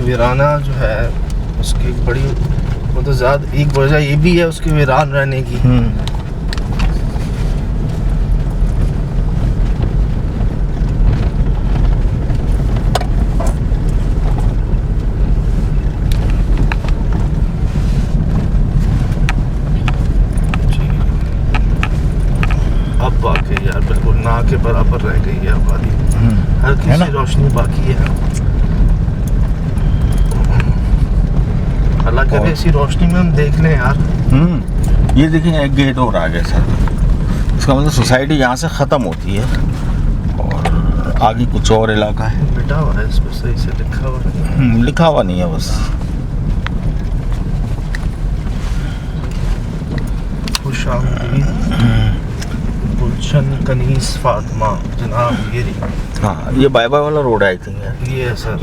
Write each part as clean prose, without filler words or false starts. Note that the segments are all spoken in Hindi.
वीराना जो है उसकी बड़ी वो तो ज़्यादा एक वजह ये भी है उसके वीरान रहने की। अब वाकई यार बिल्कुल ना के बराबर रह गई है आबादी, हर किसी रोशनी बाकी है। अल्लाह करे ऐसी रोशनी में हम देख लें यार। ये देखिए एक गेट और आ गया सर, इसका मतलब सोसाइटी यहाँ से ख़त्म होती है और आगे कुछ और इलाका है। लिखा हुआ है इस पर, सही से लिखा हुआ है? लिखा हुआ नहीं है बस। खुशामदीद गुलशन कनीस फातिमा जनाब, ये रही। हाँ ये बाय बाय वाला रोड है आई थिंक है। ये है सर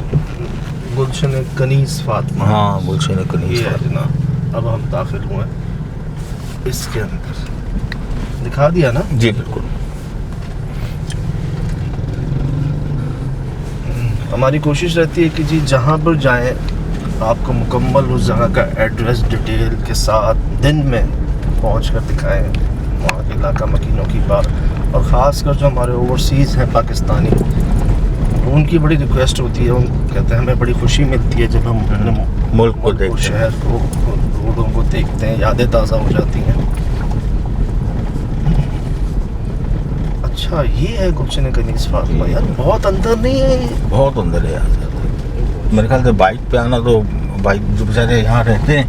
गुलशन कनीस फातिमा। हाँ गुलशन कनीस ये है जनाब। अब हम दाखिल हुए इसके अंदर, दिखा दिया ना जी बिल्कुल। हमारी कोशिश रहती है कि जी जहाँ पर जाएं आपको मुकम्मल उस जगह का एड्रेस डिटेल के साथ दिन में पहुँच कर दिखाएँ वहाँ के इलाका मकीनों की बात। और ख़ासकर जो हमारे ओवरसीज़ हैं पाकिस्तानी, उनकी बड़ी रिक्वेस्ट होती है। उन कहते हैं हमें बड़ी खुशी मिलती है जब हम अपने मुल्क को देखते हैं, शहर को, रोडों को देखते हैं, यादें ताज़ा हो जाती हैं। अच्छा ये है गुलशन कनीस फातिमा, यार बहुत अंदर नहीं है? बहुत अंदर है यार। मेरे ख्याल से बाइक पे आना तो बाइक जो बेचारे यहाँ रहते हैं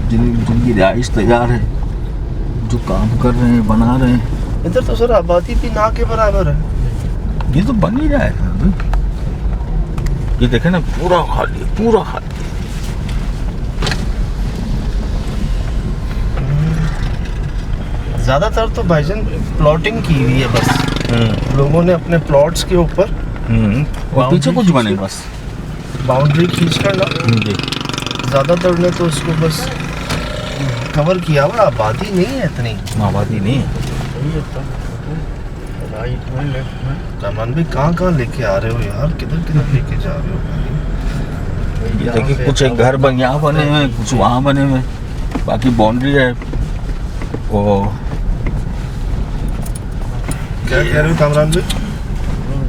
जिनकी रिहाइश तैयार है, जो काम कर रहे हैं बना रहे हैं। इधर तो सर आबादी भी ना के बराबर है। ये तो बन ही रहा है। ये देखे ना पूरा खाली है, पूरा खाली है। ज़्यादातर तो भाईजान प्लॉटिंग की हुई है बस, लोगों ने अपने प्लॉट्स के ऊपर और पीछे कुछ बने बस बाउंड्री खींच कर ना, जी। ज़्यादातर ने तो उसको बस कवर किया हुआ। आबादी नहीं है इतनी, आबादी नहीं है। कमान भी कहाँ लेके आ रहे हो यार, किधर लेके जा रहे हो? ये देखिए कुछ एक घर यहाँ बने हुए, कुछ वहाँ बने हुए, बाकी बाउंड्री है वो। क्या कह रहे हो कामरान जी?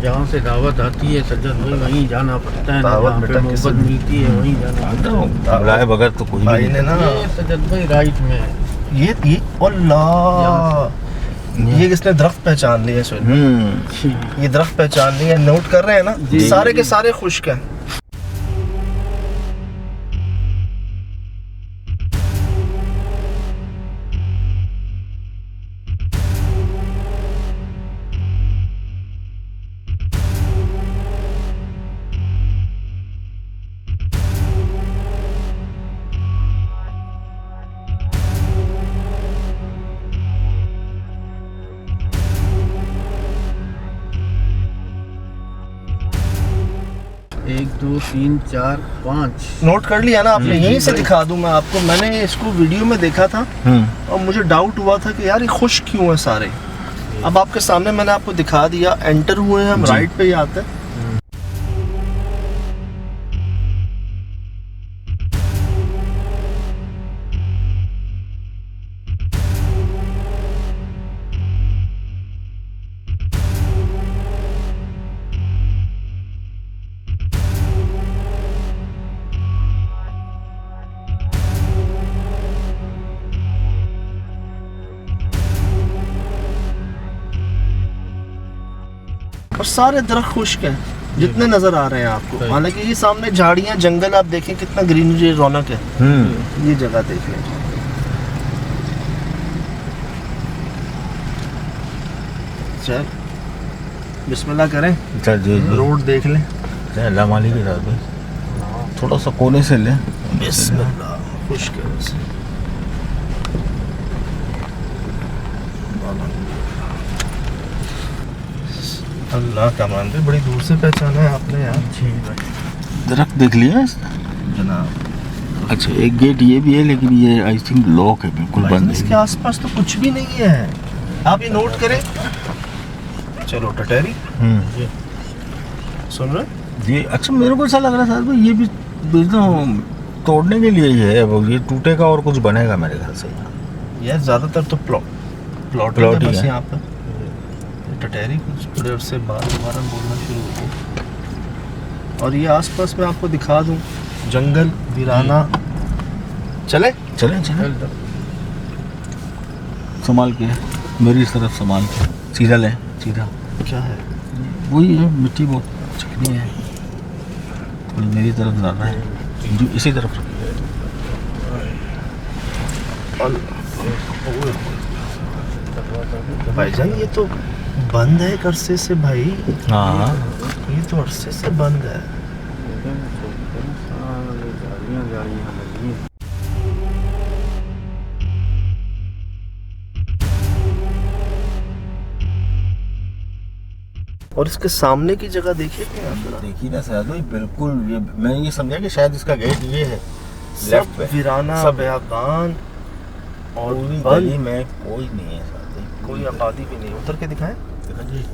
जहाँ से दावत आती है सज्जद भाई वहीं जाना पड़ता है, दावत बेटा मोहब्बत मिलती है वहीं जाना पड़ता है। बुलाए बगैर तो कोई भाई ने ना ये सज्जद भाई राइट में है। ये अल्लाह, ये किसने दरख्त पहचान लिया? ये दरख्त पहचान लिया, नोट कर रहे हैं ना? सारे के सारे खुश्क हैं। एक दो तीन चार पाँच नोट कर लिया ना आपने? यहीं से दिखा दूं मैं आपको, मैंने इसको वीडियो में देखा था और मुझे डाउट हुआ था कि यार ये खुश क्यों है सारे। अब आपके सामने मैंने आपको दिखा दिया। एंटर हुए हैं हम, राइट पे ही आते हैं। और सारे दरख्त खुश्क हैं जितने नजर आ रहे हैं आपको। हालांकि ये सामने झाड़ियां, जंगल, आप देखें कितना ग्रीनरी, रौनक है। ये जगह देख लें। चल बिस्मिल्लाह करें, जी रोड देख लें। अल्लाह मालिक के साथ में थोड़ा सा कोने से लें। बिस्मिल्लाह, खुश्क है बस। अल्लाह का मान भी बड़ी दूर से पहचाना है आपने यार। जी भाई, दरख्त देख लिया जनाब। अच्छा एक गेट ये भी है लेकिन ये आई थिंक लॉक है, बिल्कुल बंद है। इसके आसपास तो कुछ भी नहीं है, आप ये नोट करें। चलो टटेरी सुन रहे ये अच्छा मेरे को ऐसा लग रहा था भाई ये भी बिल्कुल तोड़ने के लिए ही है, वो ये टूटेगा और कुछ बनेगा मेरे ख्याल से यहाँ। यार ज़्यादातर तो प्लॉट प्लॉट है ही बस है। यहाँ पर। टटेरी कुछ बड़े अरसे बाद दोबारा बोलना शुरू हो गया। और ये आसपास में आपको दिखा दूँ, जंगल वीराना। चले चलें चलें, संभाल के, मेरी तरफ संभाल के, सीधा लें, सीधा। क्या है? वही है, मिट्टी बहुत चिकनी है, थोड़ी मेरी तरफ ज़्यादा है, जो इसी तरफ रखिए। भाईजान ये तो बंद है एक अरसे से भाई, हाँ ये तो अरसे से बंद है। गाड़ियाँ लगी हैं। और इसके सामने की जगह देखिए क्या है? देखिए ना शायद वही बिल्कुल, ये मैं ये समझा कि शायद इसका गेट ये है, सब लेफ्ट पे वीराना, सब बयागान और पूरी बंद, गली में कोई नहीं है शायद, कोई आबादी भी नहीं। उतर के दिखाएं। देखा जी।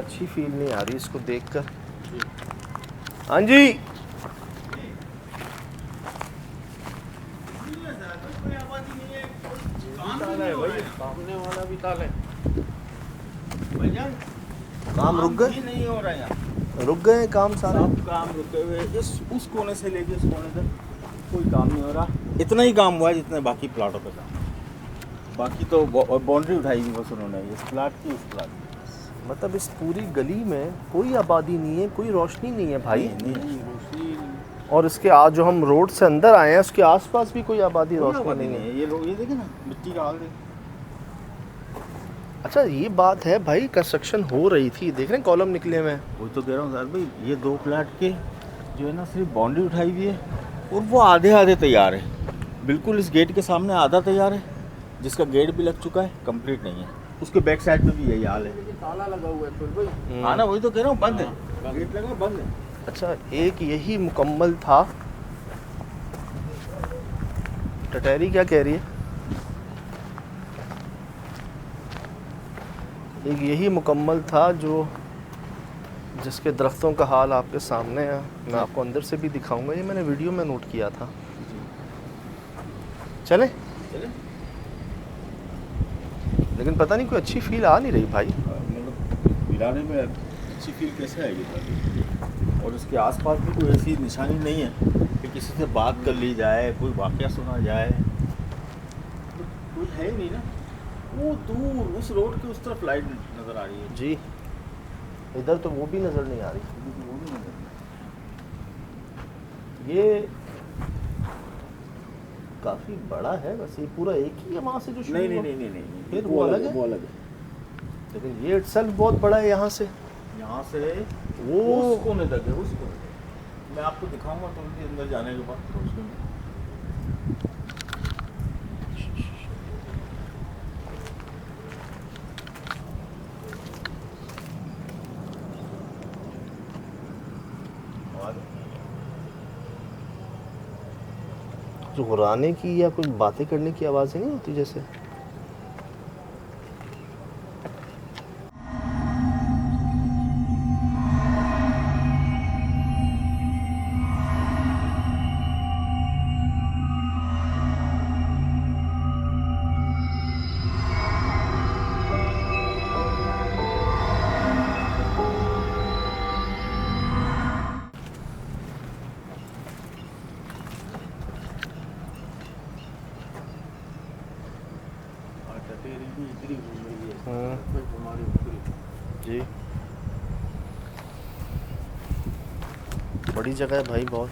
अच्छी फील नहीं आ रही इसको देखकर। हाँ जी, सामने वाला भी ताला है। काम रुक गए? नहीं हो रहा है यहाँ, रुक गए काम सारे? सब काम रुके हुए, इस उस कोने से लेके इस कोने तक कोई काम नहीं हो रहा। इतना ही काम हुआ है जितने बाकी प्लाटों पे काम, बाकी तो बाउंड्री उठाई थी बस उन्होंने, इस प्लाट की उस प्लाट की। मतलब इस पूरी गली में कोई आबादी नहीं है, कोई रोशनी नहीं है भाई। नहीं, और इसके आज जो हम रोड से अंदर आए हैं उसके आसपास भी कोई आबादी रोशनी नहीं है। ये लोग ये देखे ना मिट्टी का हाल देख। अच्छा ये बात है भाई, कंस्ट्रक्शन हो रही थी, देख रहे हैं कॉलम निकले हुए हैं। वही तो कह रहा हूँ सर भाई, ये 2 प्लाट के जो है ना सिर्फ बाउंड्री उठाई हुई है और वो आधे आधे तैयार है। बिल्कुल इस गेट के सामने आधा तैयार है, जिसका गेट भी लग चुका है, कंप्लीट नहीं है। उसके बैक साइड पे भी यही हाल है। ताला लगा हुआ है सुहेल भाई। हाँ ना, वही तो कह रहा हूँ, बंद है, गेट लगा बंद है। अच्छा, एक यही मुकम्मल था। टटहरी क्या कह रही है? एक यही मुकम्मल था जो जिसके दरख्तों का हाल आपके सामने है। मैं आपको अंदर से भी दिखाऊंगा, ये मैंने वीडियो में नोट किया था। चले? लेकिन पता नहीं कोई अच्छी फील आ नहीं रही भाई। मतलब मिलाने में अच्छी फील कैसे आएगी भाई? और उसके आसपास भी कोई ऐसी निशानी नहीं है कि किसी से बात कर ली जाए, कोई वाकया सुना जाए, तो कोई है ही नहीं ना। वो दूर उस रोड के उस तरफ लाइट नज़र आ रही है। जी, इधर तो वो भी नज़र नहीं आ रही। वो भी नज़र नहीं। ये काफ़ी बड़ा है, बस ये पूरा एक ही है वहाँ से जो शुरू नहीं हुआ? नहीं नहीं नहीं नहीं, फिर वो अलग है? वो अलग है। लेकिन ये इटसेल्फ बहुत बड़ा है यहाँ से। यहाँ से वो उस कोने तक है, उस कोने। मैं आपको दिखाऊंगा थोड़ी देर अंदर जाने के बाद रोशनी में। जो गुराने की या कुछ बातें करने की आवाज़ें नहीं होती जैसे? जी, बड़ी जगह है भाई बहुत।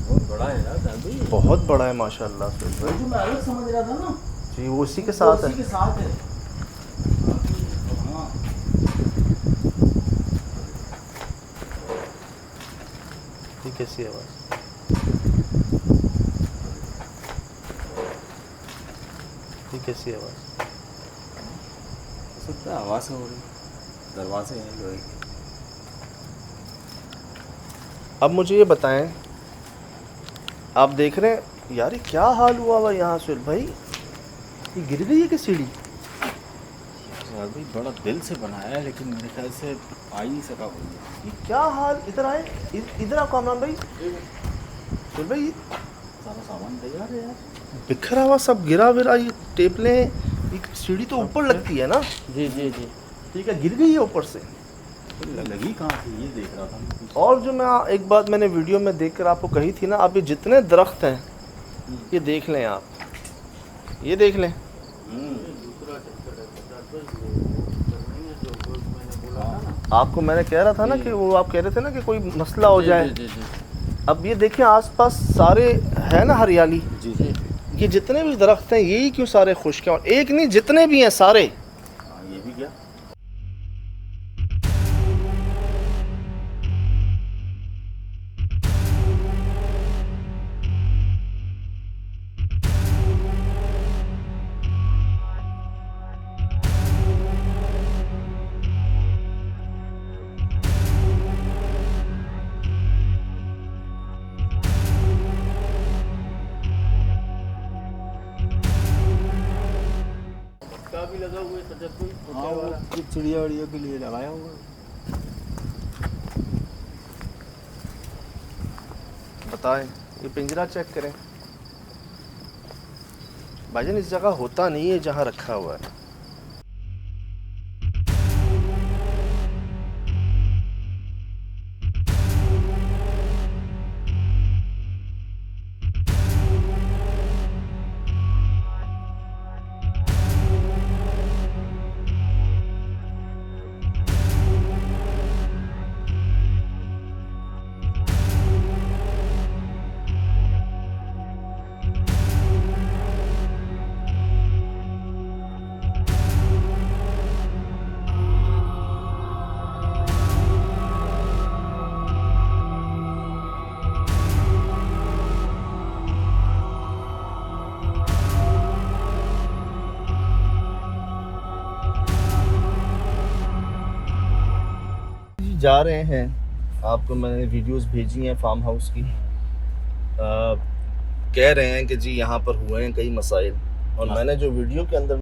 बहुत बड़ा है यार साहब भाई। बहुत बड़ा है माशाल्लाह से भाई। जो मैं अलग समझ रहा था ना, जी, वो उसी के साथ उसी है। के साथ है। हाँ, ये कैसी आवाज़? ये कैसी आवाज़? हो सकता है आवाज़ हो रही, दरवाजे हैं लोहे के। अब मुझे ये बताएं, आप देख रहे हैं यार ये क्या हाल हुआ हुआ यहाँ सुहेल भाई? ये गिर गई है कि सीढ़ी? यार भाई बड़ा दिल से बनाया है, लेकिन मेरे ख्याल से आ ही नहीं सका होगा। ये क्या हाल? इधर आए, इधर आओ कामरान भाई। सुहेल भाई सारा सामान तैयार है यार। बिखरा हुआ सब गिरा विरा, ये टेबलें, ये सीढ़ी तो ऊपर लगती है ना? जी जी जी। ठीक है, गिर गई है ऊपर से। लगी कहाँ थी ये देख रहा था मैं। और जो मैं एक बात मैंने वीडियो में देखकर आपको कही थी ना, अब ये जितने दरख्त हैं ये देख लें आप, ये देख लें। दूसरा चक्कर है नहीं है जो मैंने बोला था ना। आपको मैंने कह रहा था ना कि वो आप कह रहे थे ना कि कोई मसला हो जाए। जी जी अब ये देखिए आसपास सारे है ना हरियाली, जी जी। ये जितने भी दरख्त हैं यही क्यों सारे खुश्क हैं? और एक नहीं, जितने भी हैं सारे। हाँ, ये भी क्या? पक्का भी लगा हुआ है सजद कोई हाँ, ऊंचे वाला। वो चिड़िया विड़िया के लिए लगाया हुआ है। बताएं, ये पिंजरा चेक करें भाईजान, इस जगह होता नहीं है जहाँ रखा हुआ है। जी जा रहे हैं, आपको मैंने वीडियोस भेजी हैं फार्म हाउस की। कह रहे हैं कि जी यहाँ पर हुए हैं कई मसाइल, और मैंने जो वीडियो के अंदर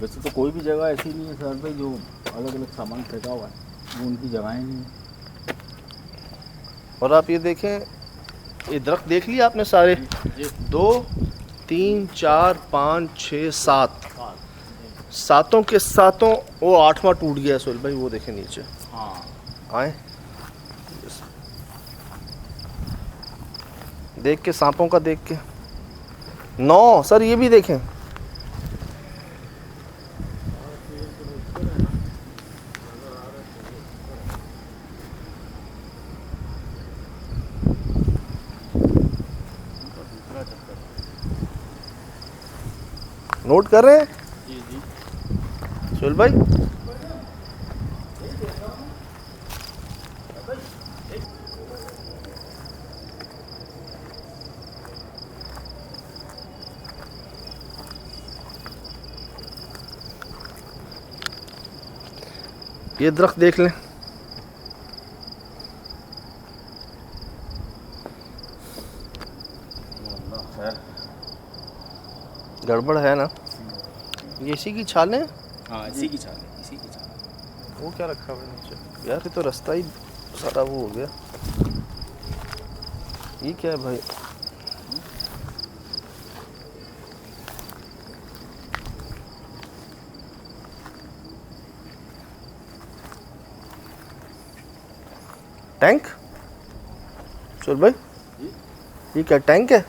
वैसे तो कोई भी जगह ऐसी नहीं है सर भाई जो अलग अलग सामान फेंका हुआ है, वो उनकी जगहें नहीं है। और आप ये देखें, ये दरख्त देख लिया आपने सारे, 2 3 4 5 6 7 सातों के सातों, वो 8वां टूट गया है सोहेल भाई, वो देखें नीचे। हाँ आए देख के, सांपों का देख के। 9 सर ये भी देखें, नोट कर रहे हैं जी जी। सोहेल भाई? ये दरख्त देख लें, गड़बड़ है ना? ये इसी की छाल है? हाँ इसी की छाल है, इसी की छाल। वो क्या रखा हुआ है नीचे? यार ये तो रास्ता ही सारा वो हो गया। ये क्या है भाई? टैंक? सोहेल भाई ये क्या टैंक है?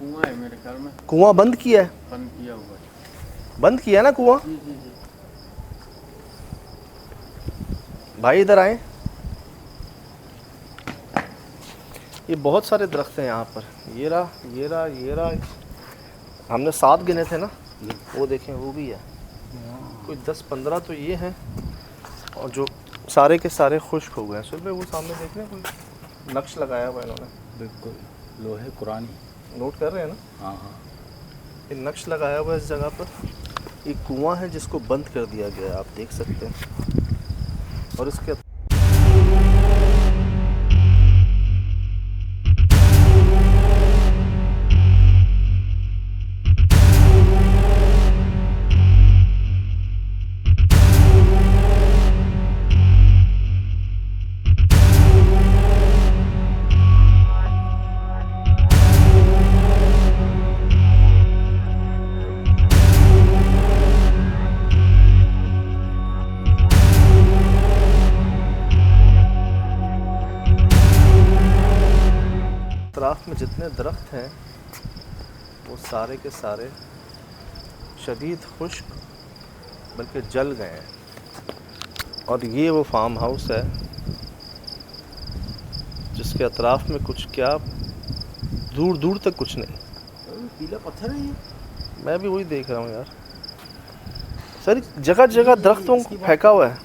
कुआं है मेरे ख्याल में, कुआं बंद किया है? बंद किया हुआ है। बंद किया ना कुआं? जी जी जी। भाई इधर आए। ये बहुत सारे दरख्त हैं यहाँ पर, ये रहा, ये रहा, ये रहा। हमने 7 गिने थे ना, वो देखें वो भी है, कोई 10-15 तो ये हैं, और जो सारे के सारे खुश्क हो गए हैं। सुबह वो सामने देख रहे हैं, कोई नक्श लगाया हुआ है इन्होंने, बिल्कुल लोहे पुरानी। नोट कर रहे हैं ना? हाँ हाँ। ये नक्श लगाया हुआ है इस जगह पर। ये कुआं है जिसको बंद कर दिया गया है, आप देख सकते हैं। और इसके अतराफ में जितने दरख्त हैं वो सारे के सारे शदीद खुश्क, बल्कि जल गए हैं। और ये वो फार्म हाउस है जिसके अतराफ में कुछ क्या, दूर दूर तक कुछ नहीं। पीला पत्थर है ये। मैं भी वही देख रहा हूँ यार सर, जगह जगह दरख्तों को फेंका हुआ है।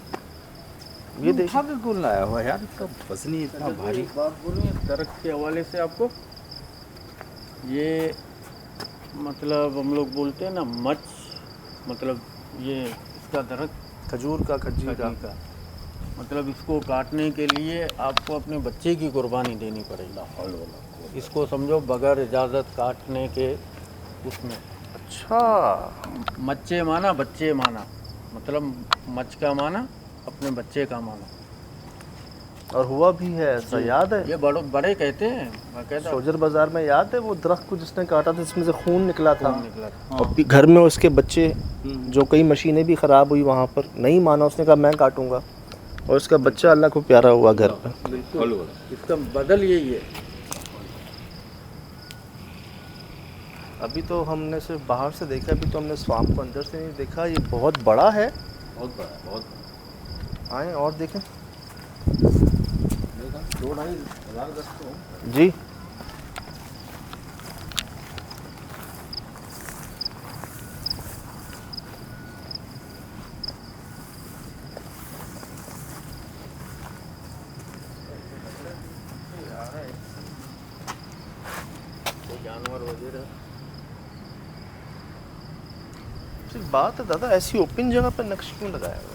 ये देखिए, उठा के कौन लाया हुआ है यार, इसका वजन ही इतना भारी। एक बात बोलूँ दरख्त के हवाले से आपको, ये मतलब हम लोग बोलते हैं ना मच, मतलब ये इसका दरख्त खजूर का, खज्जी का। का, मतलब इसको काटने के लिए आपको अपने बच्चे की कुर्बानी देनी पड़ेगी। इसको समझो बगैर इजाज़त काटने के उसमें। अच्छा, मच्चे माना बच्चे माना, मतलब मच का माना अपने बच्चे का माना। और हुआ भी है ऐसा, याद है ये बड़े कहते हैं, बाकायदा सोजर बाजार में, याद है वो दरख्त को जिसने काटा था जिसमें से खून निकला था, खून निकला था। और घर में उसके बच्चे, जो कई मशीनें भी ख़राब हुई वहाँ पर, नहीं माना, उसने कहा मैं काटूंगा, और उसका बच्चा अल्लाह को प्यारा हुआ घर पर। बिल्कुल, इसका बदल यही है। अभी तो हमने सिर्फ बाहर से देखा, अभी तो हमने स्वाम को अंदर से नहीं देखा। ये बहुत बड़ा है, बहुत बड़ा, बहुत आए और देखें 2-2.5 हज़ार गज तो जी। जानवर वगैरह। सिर्फ बात है दादा, ऐसी ओपन जगह पर नक्श क्यों लगाया हुआ?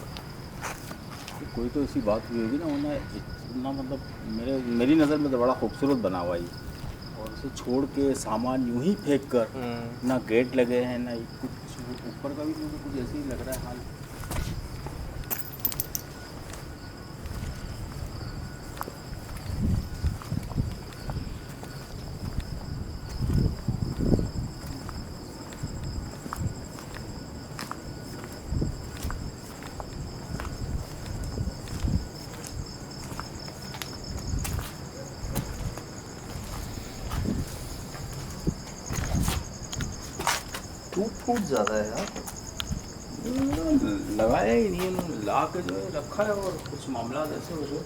कोई तो ऐसी बात हुई होगी ना, उन्हें इतना मतलब मेरी नज़र में तो बड़ा खूबसूरत बना हुआ ही, और उसे छोड़ के सामान यूं ही फेंक कर, ना गेट लगे हैं ना कुछ, ऊपर का भी मुझे कुछ ऐसे ही लग रहा है हाल। टूट ज़्यादा है यार, लगाया ही नहीं है, ला के जो है रखा है, और कुछ मामला ऐसे हो गए।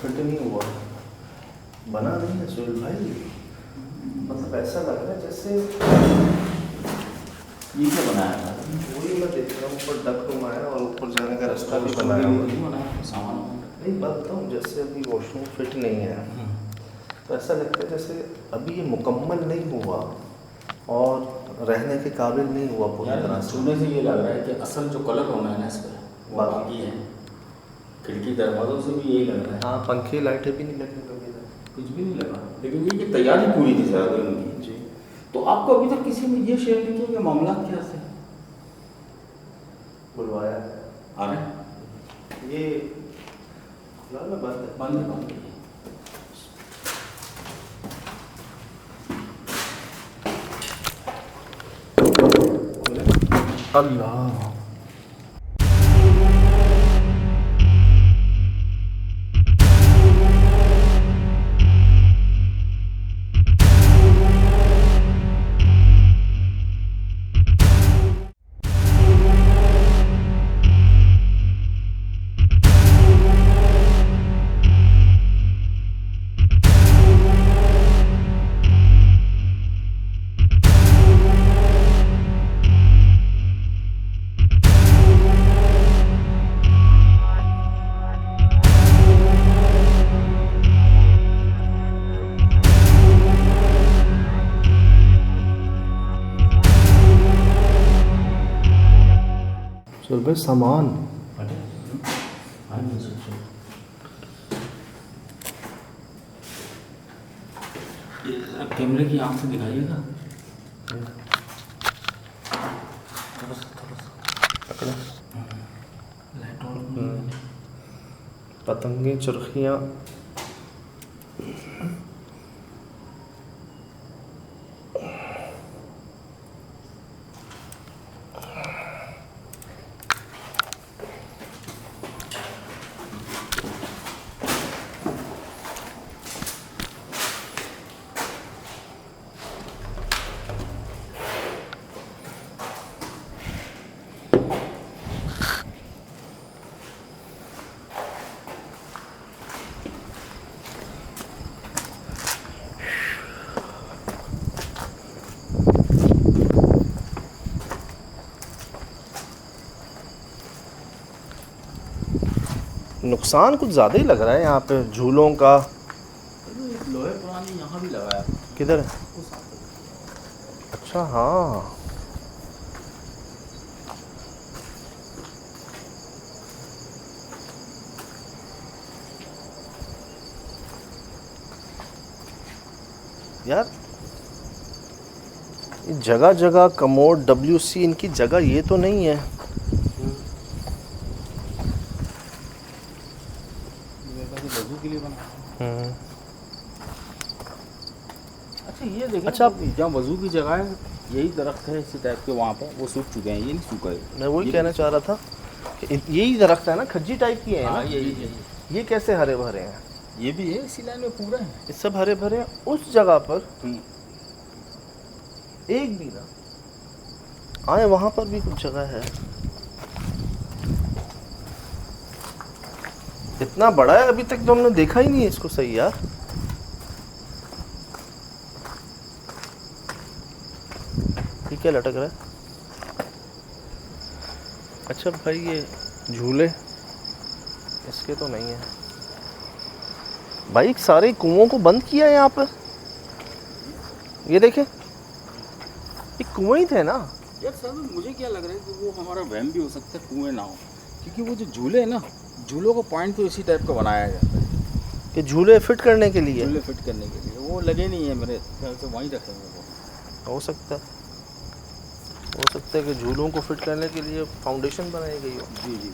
फिट नहीं हुआ, बना नहीं है सुहेल भाई, मतलब ऐसा लग रहा है जैसे ये क्या बनाया था? वही मैं देख रहा हूँ, ऊपर डक रूम आया और ऊपर जाने का रास्ता भी बनाया हुआ है। सामान नहीं बात बताऊँ, जैसे अभी वॉशरूम फिट नहीं है, तो ऐसा लगता है जैसे अभी ये मुकम्मल नहीं हुआ और रहने के काबिल नहीं हुआ पूरी तरह से। सुनने से ये लग रहा है कि असल जो कलर होना है ना इस पर वो बाकी है, खिड़की दरवाज़ों से भी यही लग रहा है। हाँ, पंखे लाइटें भी नहीं लगी लगी कुछ भी नहीं लगा, लेकिन ये कि तैयारी पूरी थी सर उनकी जी। तो आपको अभी तक किसी ने ये शेयर नहीं किया कि मामला क्या से बुलवाया आ रहे हैं? ये खुला में बंद है। बंद अल्लाह, सुहेल भाई सामान कैमरे की आंख से दिखाइएगा। पतंगे, चरखियाँ, नुकसान कुछ ज़्यादा ही लग रहा है यहाँ पे झूलों का। लोहे पुरानी यहाँ भी लगाया। किधर है? अच्छा हाँ, यार जगह जगह कमोड WC इनकी जगह ये तो नहीं है। वजू के लिए बना। अच्छा ये देखें, अच्छा, जहाँ वजू की जगह है यही दरख्त है इसी टाइप के, वहाँ पर वो सूख चुके हैं, ये नहीं सूखा है। मैं वही कहना चाह रहा था कि यही दरख्त है ना, खज्जी टाइप की है ना। हाँ यही ये कैसे हरे भरे हैं? ये भी है इसी लाइन में पूरा है। ये सब हरे भरे हैं। उस जगह पर एक भी ना आए, वहां पर भी कुछ जगह है। इतना बड़ा है, अभी तक तो हमने देखा ही नहीं है इसको सही यार। ये क्या लटक रहा है? अच्छा भाई ये झूले इसके तो नहीं है भाई। सारे कुओं को बंद किया है यहाँ पर। ये देखे, ये कुएं ही थे ना यार सर, मुझे क्या लग रहा है कि वो हमारा वहम भी हो सकता है, कुएं ना हो, क्योंकि वो जो झूले हैं ना, झूलों को पॉइंट तो इसी टाइप का बनाया जाता है कि झूले फिट करने के लिए। झूले फिट करने के लिए वो लगे नहीं है मेरे ख्याल से, वहीं रखेंगे वो। हो सकता है कि झूलों को फिट करने के लिए फाउंडेशन बनाई गई हो। जी जी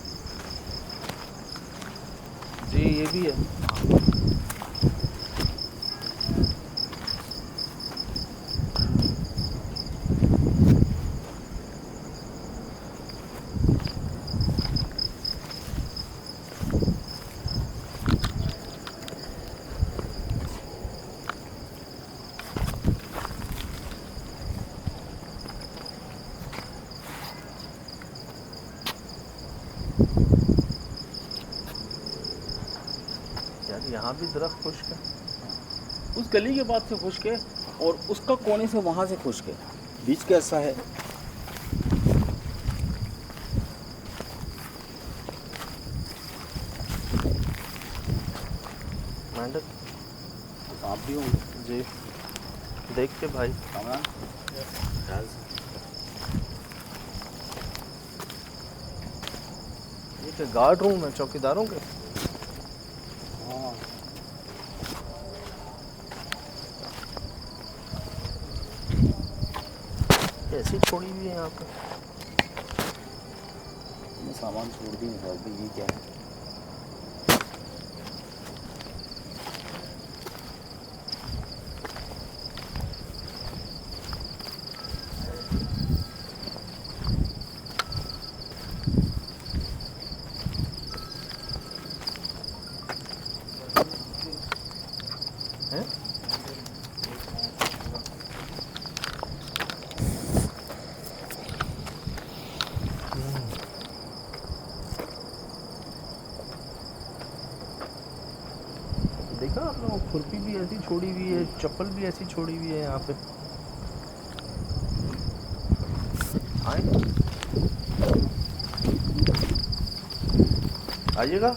जी, ये भी है। यार यहाँ भी दरख्त खुश्क है। उस गली के बाद से खुश्क है और उसका कोने से वहाँ से खुश्क है, बीच कैसा है। मेंढक आप भी होंगे जी, देख के भाई। कामरान ये क्या गार्ड रूम है चौकीदारों के? हाँ ऐसी छोड़ी हुई है यहाँ पे। मैं सामान छोड़ दी है, ये क्या है। हैं? देखा आप लोगों, खुरपी भी ऐसी छोड़ी हुई है, चप्पल भी ऐसी छोड़ी हुई है यहाँ पे। आइएगा।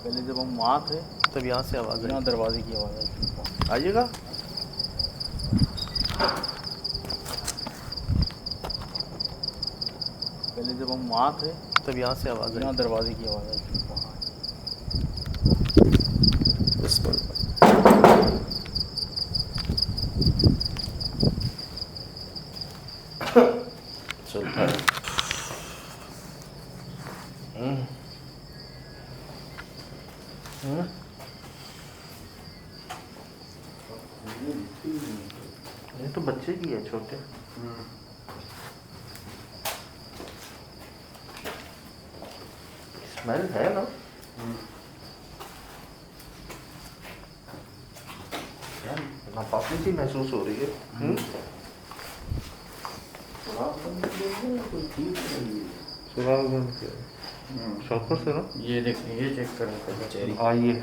पहले जब हम वहाँ थे तब यहाँ से आवाज़ यहाँ आई। दरवाजे की आवाज़ आई। आइएगा। पहले जब हम वहाँ थे तब यहाँ से आवाज़ आई। यहाँ दरवाजे की आवाज़ आई। चलता है। ये तो बच्चे की है, छोटे। स्मेल है ना। यार नापाकी सी महसूस हो रही है। सुराग बंद किया शॉपर से ना। ये देखें, ये चेक करें कचहरी। आइए,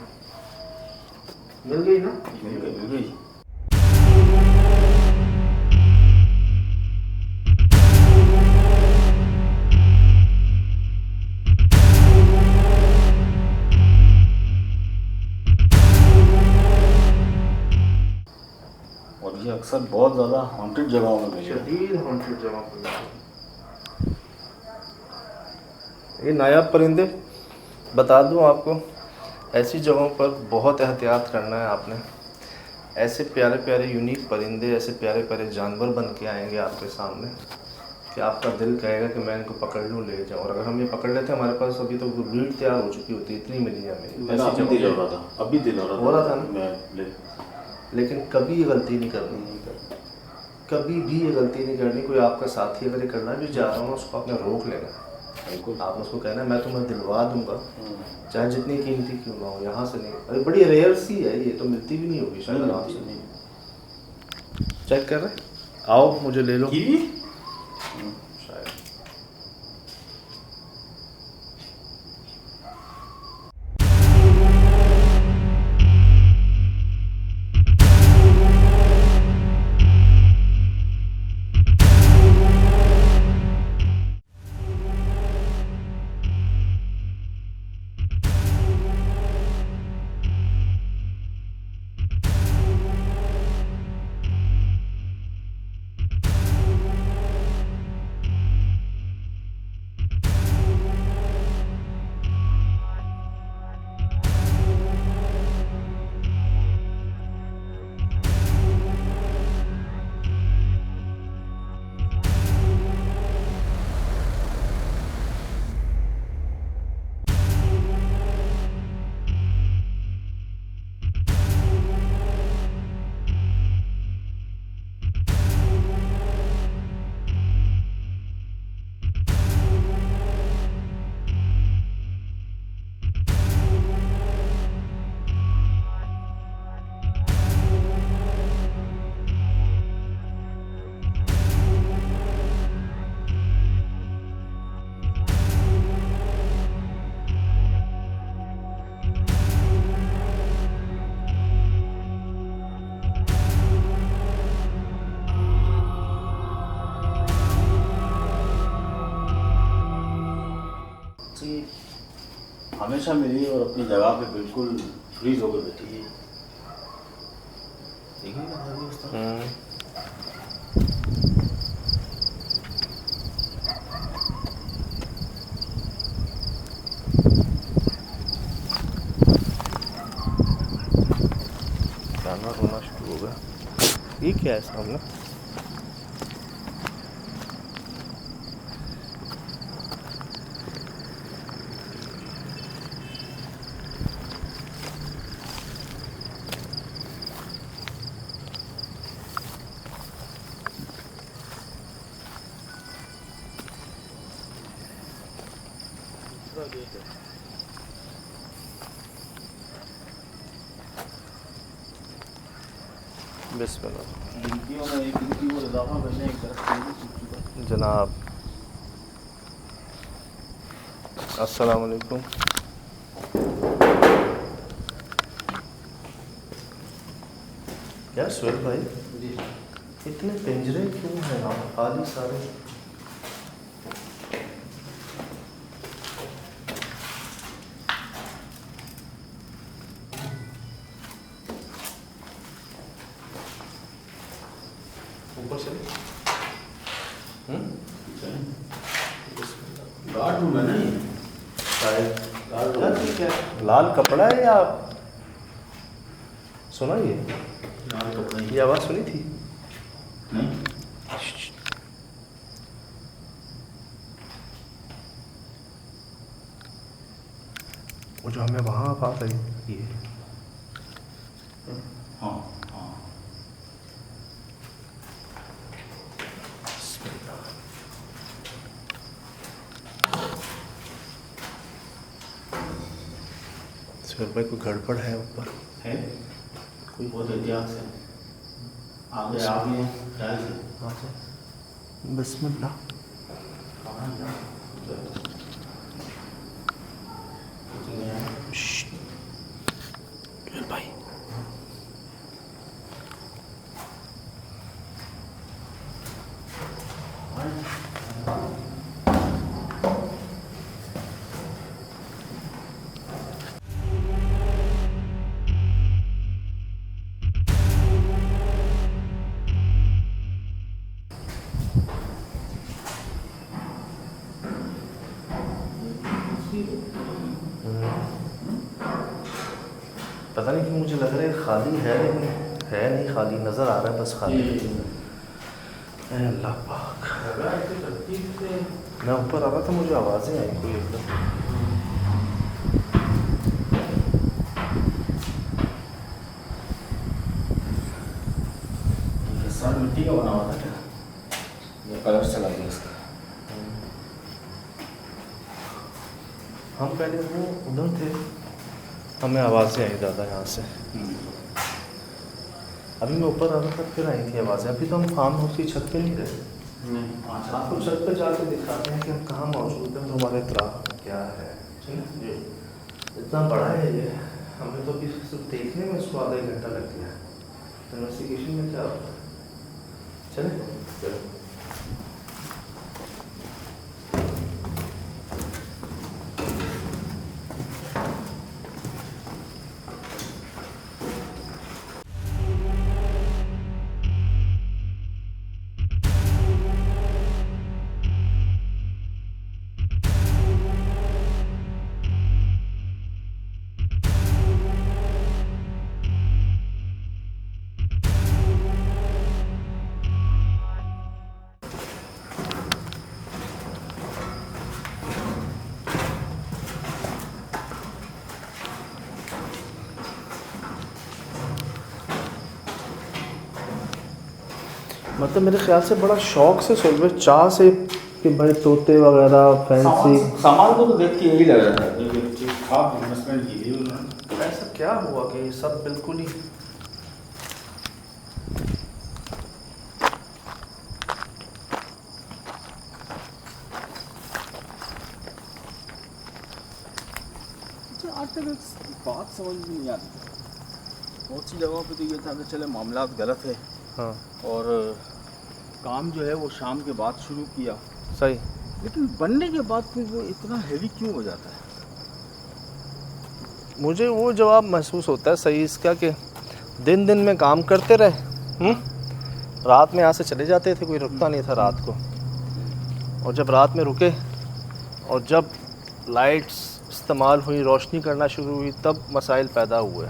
मिल गई ना। मिल गई। ये अक्सर बहुत ज़्यादा हॉन्टेड जगहों में मिले। शदीद हॉन्टेड जगह पर मिलते हैं। ये नायाब परिंदे बता दूं आपको, ऐसी जगहों पर बहुत एहतियात करना है आपने। ऐसे प्यारे प्यारे यूनिक परिंदे, ऐसे प्यारे प्यारे जानवर बन के आएंगे आपके सामने कि आपका दिल कहेगा कि मैं इनको पकड़ लूँ, ले जाऊँ। और अगर हम ये पकड़ लेते हैं, हमारे पास अभी तो ब्रीड तैयार हो चुकी होती है, इतनी मिली है हमें। मेरा ऐसी अभी दिल जगहों हो रहा था, अभी दिल हो रहा था ना? मैं ले लेकिन कभी ये गलती नहीं करनी, कभी भी ये गलती नहीं करनी। कोई आपका साथी अगर ये करना भी चाह रहा हो ना, उसको आपने रोक लेना। बिल्कुल। आपने उसको कहना है मैं तुम्हें दिलवा दूंगा, चाहे जितनी कीमती क्यों ना हो, यहाँ से नहीं। अरे बड़ी रेयर सी है ये, तो मिलती भी नहीं होगी शायद आराम से। नहीं चेक कर रहे, आओ मुझे ले लो। कीवी शायद हमेशा मिली और अपनी जगह पे बिल्कुल फ्रीज होकर बैठी है। देखिए कैसा भी उसका। गाना रोना शुरू हो गया। ये क्या है सामने? बिस्मिल्लाह। गिनतियों में एक गिनती को इजाफा करने एक तरफ जनाब अस्सलाम वालेकुम। क्या सुहेल भाई, इतने पिंजरे क्यों हैं यहाँ खाली सारे? ऊपर से गार्ड रूम है ना ये? शायद गार्ड क्या रूम। चीज़ है? लाल कपड़ा है या सुना ये लाल कपड़ा ही। ये आवाज़ सुनी थी? नहीं वो जो हमें वहाँ बात आई ये हाँ हाँ सुहेल भाई कोई गड़बड़ है ऊपर? है कोई बहुत एहतियात से आगे आगे ख्याल से बिस्मिल्लाह। कहाँ जा सुहेल भाई पता नहीं कि मुझे लग रहा है खाली है, लेकिन है नहीं खाली, नज़र आ रहा है बस खाली। ऐ अल्लाह पाक, मैं ऊपर आ रहा था, मुझे आवाज़ें आई कोई एकदम। सब मिट्टी का बना हुआ था क्या? ये कलर चला गया इसका। हम पहले वो उधर थे, हमें आवाज़ें आई ज़्यादा यहाँ से। अभी मैं ऊपर आ रहा था, फिर आई थी आवाज़ें। अभी तो हम फार्म हाउस की छत पे नहीं गए। आपको छत पे जाके दिखाते हैं कि हम कहाँ मौजूद हैं और हमारे इतराफ़ में क्या है। ठीक है, इतना बड़ा है ये, हमें तो अभी सिर्फ देखने में इसको आधा 1 घंटा लग गया है। इन्वेस्टिगेशन में क्या होता है, चले चलो। मतलब मेरे ख्याल से बड़ा शौक से सुन रहे, चाह से कि भाई तोते वगैरह फैंसी। सामान को तो देख के यही लग रहा था कि ठीक ठाक इन्वेस्टमेंट की थी उन्होंने। ऐसा क्या हुआ कि ये सब बिल्कुल ही आज तक बात समझ में नहीं आती। बहुत सी जगहों पे तो ये था कि चले मामला गलत है, हाँ और काम जो है वो शाम के बाद शुरू किया, सही, लेकिन बनने के बाद फिर वो इतना हैवी क्यों हो जाता है? मुझे वो जवाब महसूस होता है सही इसका कि दिन दिन में काम करते रहे, रात में यहाँ से चले जाते थे, कोई रुकता नहीं था रात को, और जब रात में रुके और जब लाइट्स इस्तेमाल हुई, रोशनी करना शुरू हुई, तब मसाइल पैदा हुए।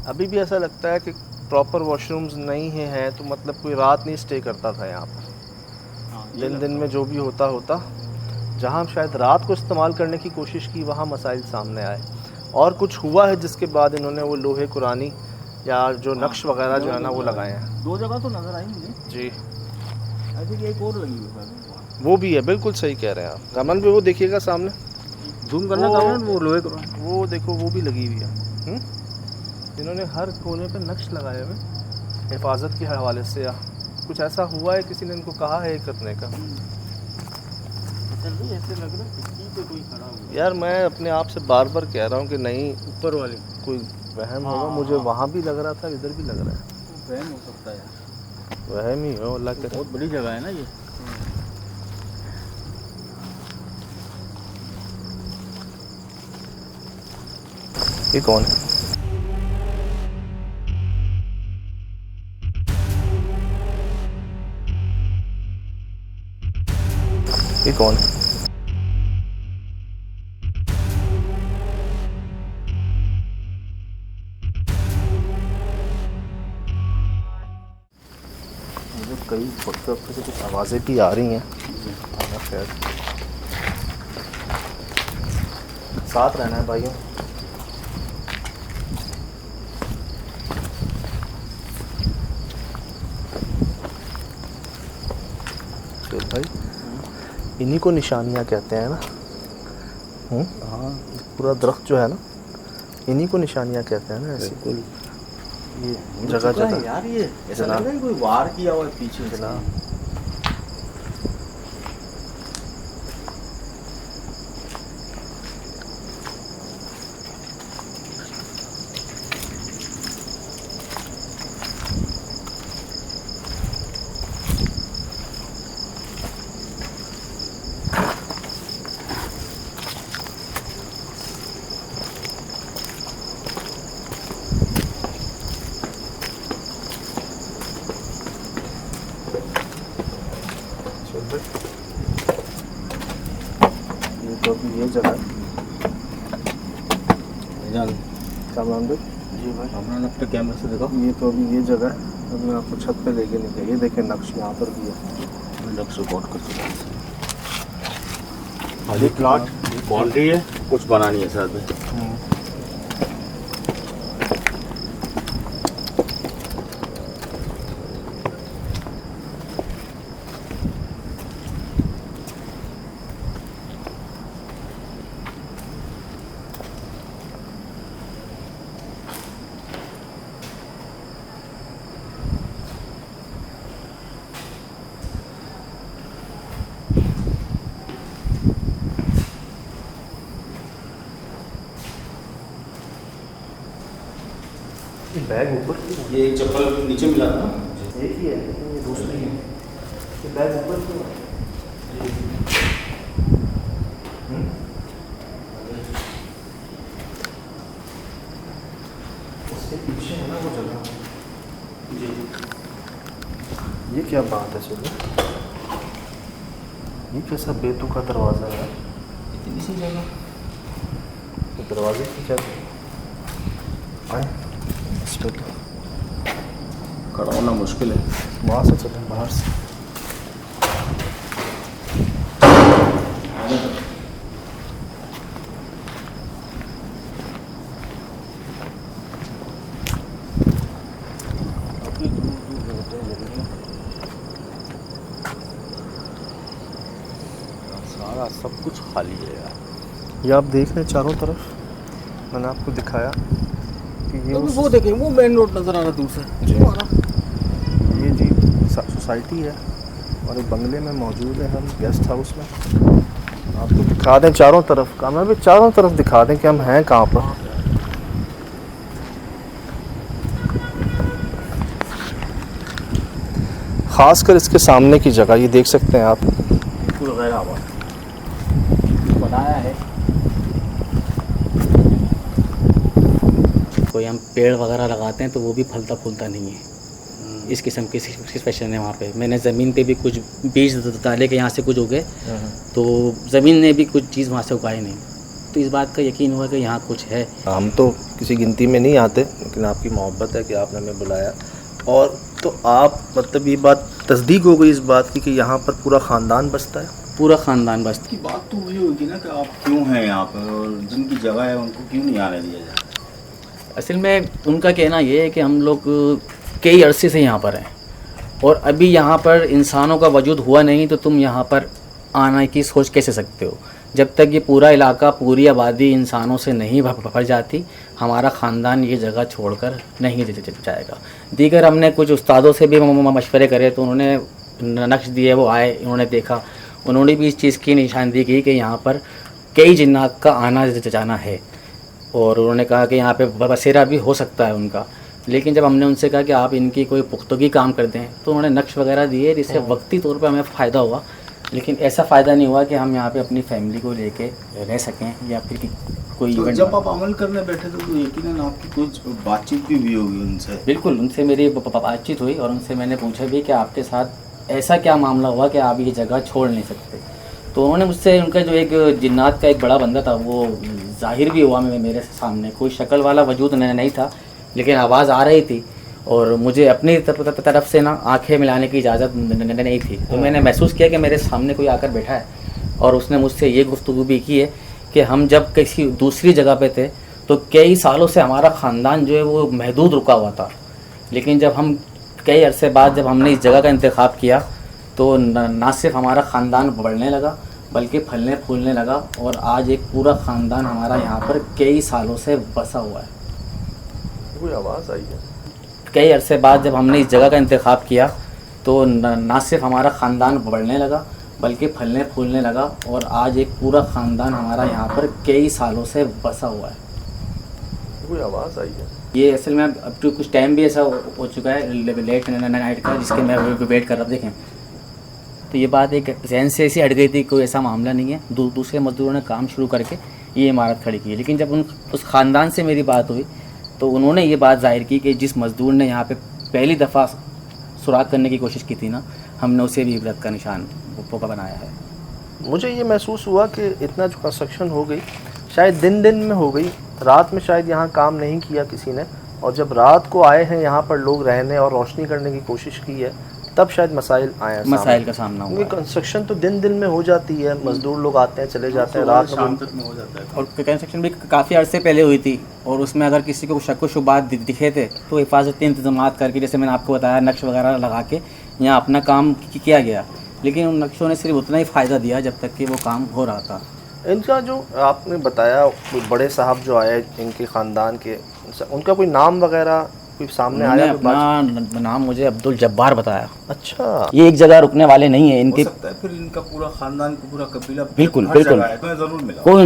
अभी भी ऐसा लगता है कि प्रॉपर वॉशरूम्स नहीं हैं, तो मतलब कोई रात नहीं स्टे करता था यहाँ पर। दिन दिन में जो भी होता जहाँ शायद रात को इस्तेमाल करने की कोशिश की, वहाँ मसाइल सामने आए, और कुछ हुआ है जिसके बाद इन्होंने वो लोहे कुरानी या जो नक्श वगैरह जो है ना वो लगाए हैं। 2 जगह तो नज़र आई मुझे जी, आई थिंक एक और लगी हुई है। वो भी है, बिल्कुल सही कह रहे हैं आप। कमन पे वो देखिएगा सामने, जूम करना था वो लोहे का, वो देखो वो भी लगी हुई है। इन्होंने हर कोने पे नक्श लगाए हुए हिफाजत के हवाले से, या कुछ ऐसा हुआ है, किसी ने इनको कहा है करने का। ऐसे लग रहा है पे कोई खड़ा हुआ। यार मैं अपने आप से बार बार कह रहा हूँ कि नहीं, ऊपर वाले कोई वहम होगा, मुझे वहाँ भी लग रहा था, इधर भी लग रहा है। वहम हो सकता है यार, वहम ही हो, अल्लाह के। बहुत बड़ी जगह है ना ये। ये कौन है? ये कौन है? मुझे कई वक्त से कुछ आवाज़ें भी आ रही हैं, शायद साथ रहना है भाइयों। तो भाई इन्हीं को निशानियाँ कहते हैं ना। हाँ, पूरा दरख्त जो है ना, इन्हीं को निशानियाँ कहते हैं ना। ऐसे बिल्कुल ये जगह जगह यार, ये ऐसा लग रहा है कोई वार किया हुआ है पीछे से। ये तो अभी ये जगह है। जान क्या नाम है? जी, भाई, हमने अपने कैमरे से देखा। ये तो अभी ये जगह है, अब मैं आपको छत पे लेके निकले। ये देखें नक्श यहाँ पर भी है। नक्श रिकॉर्ड करते हैं। ये प्लॉट बाउंड्री है, कुछ बना नहीं है साथ में। बैग ऊपर ये एक चप्पल नीचे मिला था ना, एक ही है, ये दूसरी है। ये बैग ऊपर क्यों है? उसके पीछे है ना वो जगह। जी। ये क्या बात है सुनो, ये कैसा बेतुका दरवाज़ा है? इतनी सी जगह, तो दरवाजे की क्या आए इस पे तो खड़ा होना मुश्किल है। वहाँ से चलें, बाहर से। काफी दूर दूर होते हैं लेकिन सारा सब कुछ खाली है यार। ये आप देख रहे हैं चारों तरफ, मैंने आपको दिखाया कि ये वो देखें, वो मेन रोड नज़र आ रहा दूर से। जी। वो आ रहा। ये जी सोसाइटी है और एक बंगले में मौजूद है हम, गेस्ट हाउस में। आपको दिखा दें चारों तरफ का, मैं भी चारों तरफ दिखा दें कि हम हैं कहाँ पर। खासकर इसके सामने की जगह ये देख सकते हैं आप। बिल्कुल गैर आबाद बनाया है। कोई हम पेड़ वगैरह लगाते हैं तो वो भी फलता फूलता नहीं है। इस किस्म की सिचुएशन है वहाँ पे। मैंने ज़मीन पे भी कुछ बीज डाले के यहाँ से कुछ उगे, तो ज़मीन ने भी कुछ चीज़ वहाँ से उगाई नहीं। तो इस बात का यकीन हुआ कि यहाँ कुछ है। हम तो किसी गिनती में नहीं आते, लेकिन आपकी मोहब्बत है कि आपने हमें बुलाया। और तो आप मतलब ये बात तस्दीक हो गई इस बात की कि यहाँ पर पूरा ख़ानदान बसता है। पूरा ख़ानदान बस। की बात तो वही होगी ना कि आप क्यों हैं यहाँ पर और जिनकी जगह है उनको क्यों नहीं आने दिया जाए। असल में उनका कहना ये है कि हम लोग कई अरसे से यहाँ पर हैं और अभी यहाँ पर इंसानों का वजूद हुआ नहीं, तो तुम यहाँ पर आने की सोच कैसे सकते हो। जब तक ये पूरा इलाका, पूरी आबादी इंसानों से नहीं भर जाती, हमारा ख़ानदान ये जगह छोड़कर नहीं जाएगा। दीगर हमने कुछ उस्तादों से भी मशवरे करे तो उन्होंने नक्श दिए, वो आए, उन्होंने देखा, उन्होंने भी इस चीज़ की निशानदेही की कि यहाँ पर कई जिन्नात का आना जाना है और उन्होंने कहा कि यहाँ पे बसेरा भी हो सकता है उनका। लेकिन जब हमने उनसे कहा कि आप इनकी कोई पुख्तगी काम कर दें तो उन्होंने नक्श वगैरह दिए, जिससे वक्ती तौर पे हमें फ़ायदा हुआ, लेकिन ऐसा फ़ायदा नहीं हुआ कि हम यहाँ पे अपनी फैमिली को लेके रह सकें या फिर कोई तो इवेंट। जब आप अमल करने बैठे थे तो यकीनन आपकी कुछ बातचीत भी हुई होगी उनसे। बिल्कुल, उनसे मेरी बातचीत हुई और उनसे मैंने पूछा भी कि आपके साथ ऐसा क्या मामला हुआ कि आप ये जगह छोड़ नहीं सकते। तो उन्होंने मुझसे, उनका जो एक जिन्नात का एक बड़ा बंदा था वो ज़ाहिर भी हुआ मेरे सामने। कोई शक्ल वाला वजूद नहीं था, लेकिन आवाज़ आ रही थी और मुझे अपनी तरफ से ना आंखें मिलाने की इजाज़त नहीं थी। तो मैंने महसूस किया कि मेरे सामने कोई आकर बैठा है और उसने मुझसे ये गुफ्तगू भी की है कि हम जब किसी दूसरी जगह पे थे तो कई सालों से हमारा ख़ानदान जो है वो महदूद रुका हुआ था, लेकिन जब हम कई अरसे बाद जब हमने इस जगह का इंतखाब किया तो ना सिर्फ हमारा ख़ानदान बढ़ने लगा बल्कि फलने फूलने लगा और आज एक पूरा ख़ानदान हमारा यहाँ पर कई सालों से बसा हुआ है। कोई आवाज़ आई है? कई अरसे बाद जब हमने इस जगह का इंतखाब किया तो ना सिर्फ हमारा ख़ानदान बढ़ने लगा बल्कि फलने फूलने लगा और आज एक पूरा ख़ानदान हमारा यहाँ पर कई सालों से बसा हुआ है। कोई आवाज़ आई है? ये असल में अब तो कुछ टाइम भी ऐसा हो चुका है लेट नाइट का, जिसके मैं वेट कर रहा था। देखें तो ये बात एक जहन से ऐसी हट गई थी, कोई ऐसा मामला नहीं है। दूसरे मजदूरों ने काम शुरू करके ये इमारत खड़ी की है, लेकिन जब उस ख़ानदान से मेरी बात हुई तो उन्होंने ये बात जाहिर की कि जिस मज़दूर ने यहाँ पे पहली दफ़ा सुराग करने की कोशिश की थी ना, हमने उसे भी इबरत का निशान बनाया है। मुझे ये महसूस हुआ कि इतना जो कंस्ट्रक्शन हो गई शायद दिन में हो गई, रात में शायद यहाँ काम नहीं किया किसी ने और जब रात को आए हैं यहाँ पर लोग रहने और रोशनी करने की कोशिश की है, तब शायद मसाइल आए हैं मसाइल का सामना हुआ क्योंकि कंस्ट्रक्शन तो दिन दिन में हो जाती है, मजदूर लोग आते हैं चले जाते हैं, रात शाम में तक में हो जाता है। और कंस्ट्रक्शन भी काफ़ी अरसे पहले हुई थी, और उसमें अगर किसी को शक व शुबात दिखे थे तो हिफाजती इंतजाम करके, जैसे मैंने आपको बताया, नक्श वगैरह लगा के यहाँ अपना काम किया गया। लेकिन उन नक्शों ने सिर्फ उतना ही फ़ायदा दिया जब तक कि वो काम हो रहा था। इनका जो आपने बताया बड़े साहब जो आए इनके ख़ानदान के, उनका कोई नाम वगैरह कोई सामने उन्होंने आया कोई बात? अपना नाम मुझे अब्दुल जब्बार बताया। अच्छा, ये एक जगह रुकने वाले नहीं है हो इनके, सकता है फिर इनका पूरा खानदान को पूरा कबीला बिल्कुल, हर बिल्कुल। जगह है, तुम्हें जरूर मिला कोई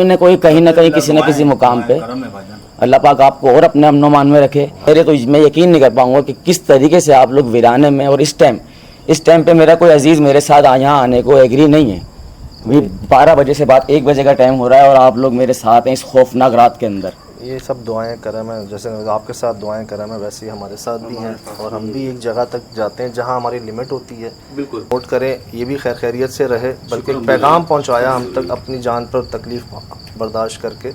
ना कोई कहीं ना कहीं किसी न किसी मुकाम पे। करम है भाईजान। अल्लाह पाक आपको और अपने अमन में रखे। मेरे तो मैं यकीन नहीं कर पाऊंगा कि किस तरीके से आप लोग वीराने में, और इस टाइम पे मेरा कोई अजीज़ मेरे साथ यहाँ आने को एग्री नहीं है। अभी 12 बजे से बाद 1 बजे का टाइम हो रहा है और आप लोग मेरे साथ हैं इस खौफनाक रात के अंदर। ये सब दुआएं करम है, जैसे आपके साथ दुआएं करम है वैसे ही हमारे साथ भी हैं, और हम भी एक जगह तक जाते हैं जहां हमारी लिमिट होती है। बिल्कुल नोट करें, ये भी खैर खैरियत से रहे, बल्कि एक पैगाम पहुंचाया हम तक अपनी जान पर तकलीफ़ बर्दाश्त करके,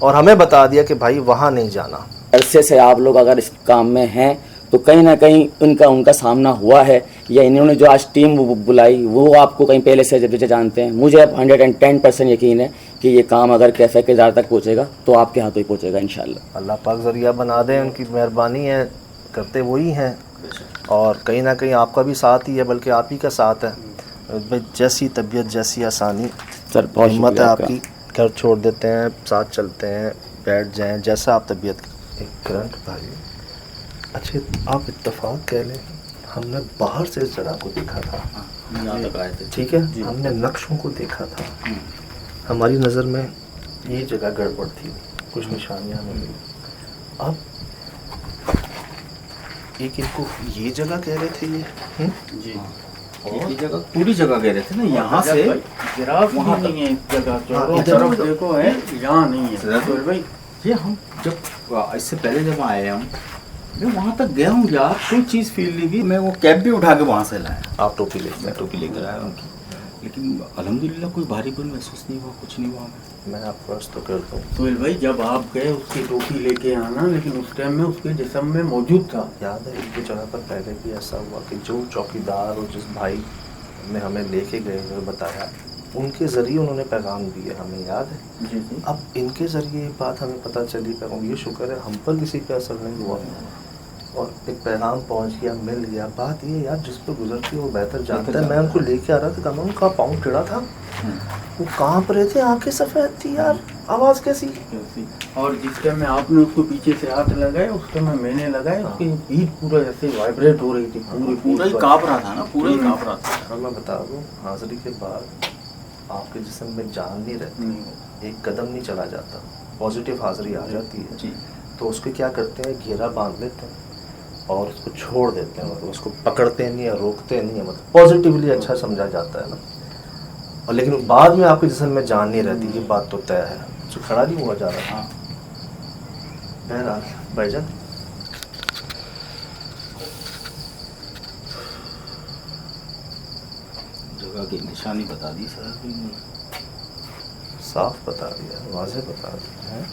और हमें बता दिया कि भाई वहाँ नहीं जाना। अरसे से आप लोग अगर इस काम में हैं तो कहीं ना कहीं उनका सामना हुआ है, या इन्होंने जो आज टीम बुलाई वो आपको कहीं पहले से जब जानते हैं। मुझे अब 110% यकीन है कि ये काम अगर कैफे के जार तक पहुँचेगा तो आपके हाथों ही पहुँचेगा इंशाल्लाह। अल्लाह पाक ज़रिया बना दें, उनकी मेहरबानी है, करते वही हैं, और कहीं ना कहीं आपका भी साथ ही है, बल्कि आप ही का साथ है। भाई जैसी तबीयत जैसी आसानी, सर बहुत हिम्मत है शुक्रिया आपकी, घर छोड़ देते हैं, साथ चलते हैं, बैठ जाएं जैसा आप तबीयत। एक करंट भाई, अच्छा आप इत्तेफाक कह लें, हमने बाहर से इस जगह को देखा था, यहाँ तक आए थे। ठीक है, हमने नक्शों को देखा था, हमारी नज़र में ये जगह गड़बड़ थी, कुछ निशानियाँ मिली। अब एक इनको ये जगह कह रहे थे ये, जी ये जगह पूरी जगह कह रहे थे ना, यहाँ से गिराव वहाँ नहीं है इस जगह, चारों इधर तरफ देखो है, यहाँ नहीं है। तो भाई ये हम जब इससे पहले जब आए हम, मैं वहाँ तक गया हूँ यार, कोई चीज़ फील नहीं हुई। मैं वो कैब भी उठा के वहाँ से लाया, आप टोपी लेते मैं टोपी लेकर आया उनकी, लेकिन अल्हम्दुलिल्लाह कोई भारीपन महसूस नहीं हुआ, कुछ नहीं हुआ। मैं आपको अर्ज तो करता हूँ, तो भाई जब आप गए उसकी टोपी लेके आना, लेकिन उस टाइम में उसके जिस्म में मौजूद था। याद है इनकी जगह पर पहले भी ऐसा हुआ कि जो चौकीदार और जिस भाई ने हमें लेके गए और बताया, उनके ज़रिए उन्होंने पैगाम दिए, हमें याद है। जी जी। अब इनके ज़रिए ये बात हमें पता चली, पैगाम, ये शुक्र है हम पर किसी पे असर नहीं हुआ, और एक पैगाम पहुंच गया, मिल गया। बात ये यार, जिस पर गुजरती है वो बेहतर जानता है। मैं उनको लेके आ रहा था, कहा उनका पाँव टेढ़ा था, वो काँप रहे थे, आंखें सफ़ेद थी यार, आवाज़ कैसी। और जिस टाइम में आपने उसको पीछे से हाथ लगाए, उस टाइम में मैंने लगाए, उसकी पीठ पूरा जैसे वाइब्रेट हो रही थी, पूरा ही काँप रहा था ना, पूरा ही काँप रहा था। और मैं बता दूँ, हाज़िरी के बाद आपके जिस्म में जान नहीं रहती, एक कदम नहीं चला जाता, पॉजिटिव हाज़िरी आ जाती है जी। तो उसके क्या करते हैं, घेरा बांध लेते हैं और उसको छोड़ देते हैं, मतलब उसको पकड़ते नहीं है, रोकते नहीं है, मतलब पॉजिटिवली अच्छा समझा जाता है ना। और लेकिन बाद में आपके जिस्म में जान नहीं रहती, ये बात तो तय है। जो खड़ा नहीं हुआ जा रहा। हाँ बहरहाल भाईजान, जगह की निशानी बता दी सर, साफ बता दिया, वाज़ेह बता दिया है।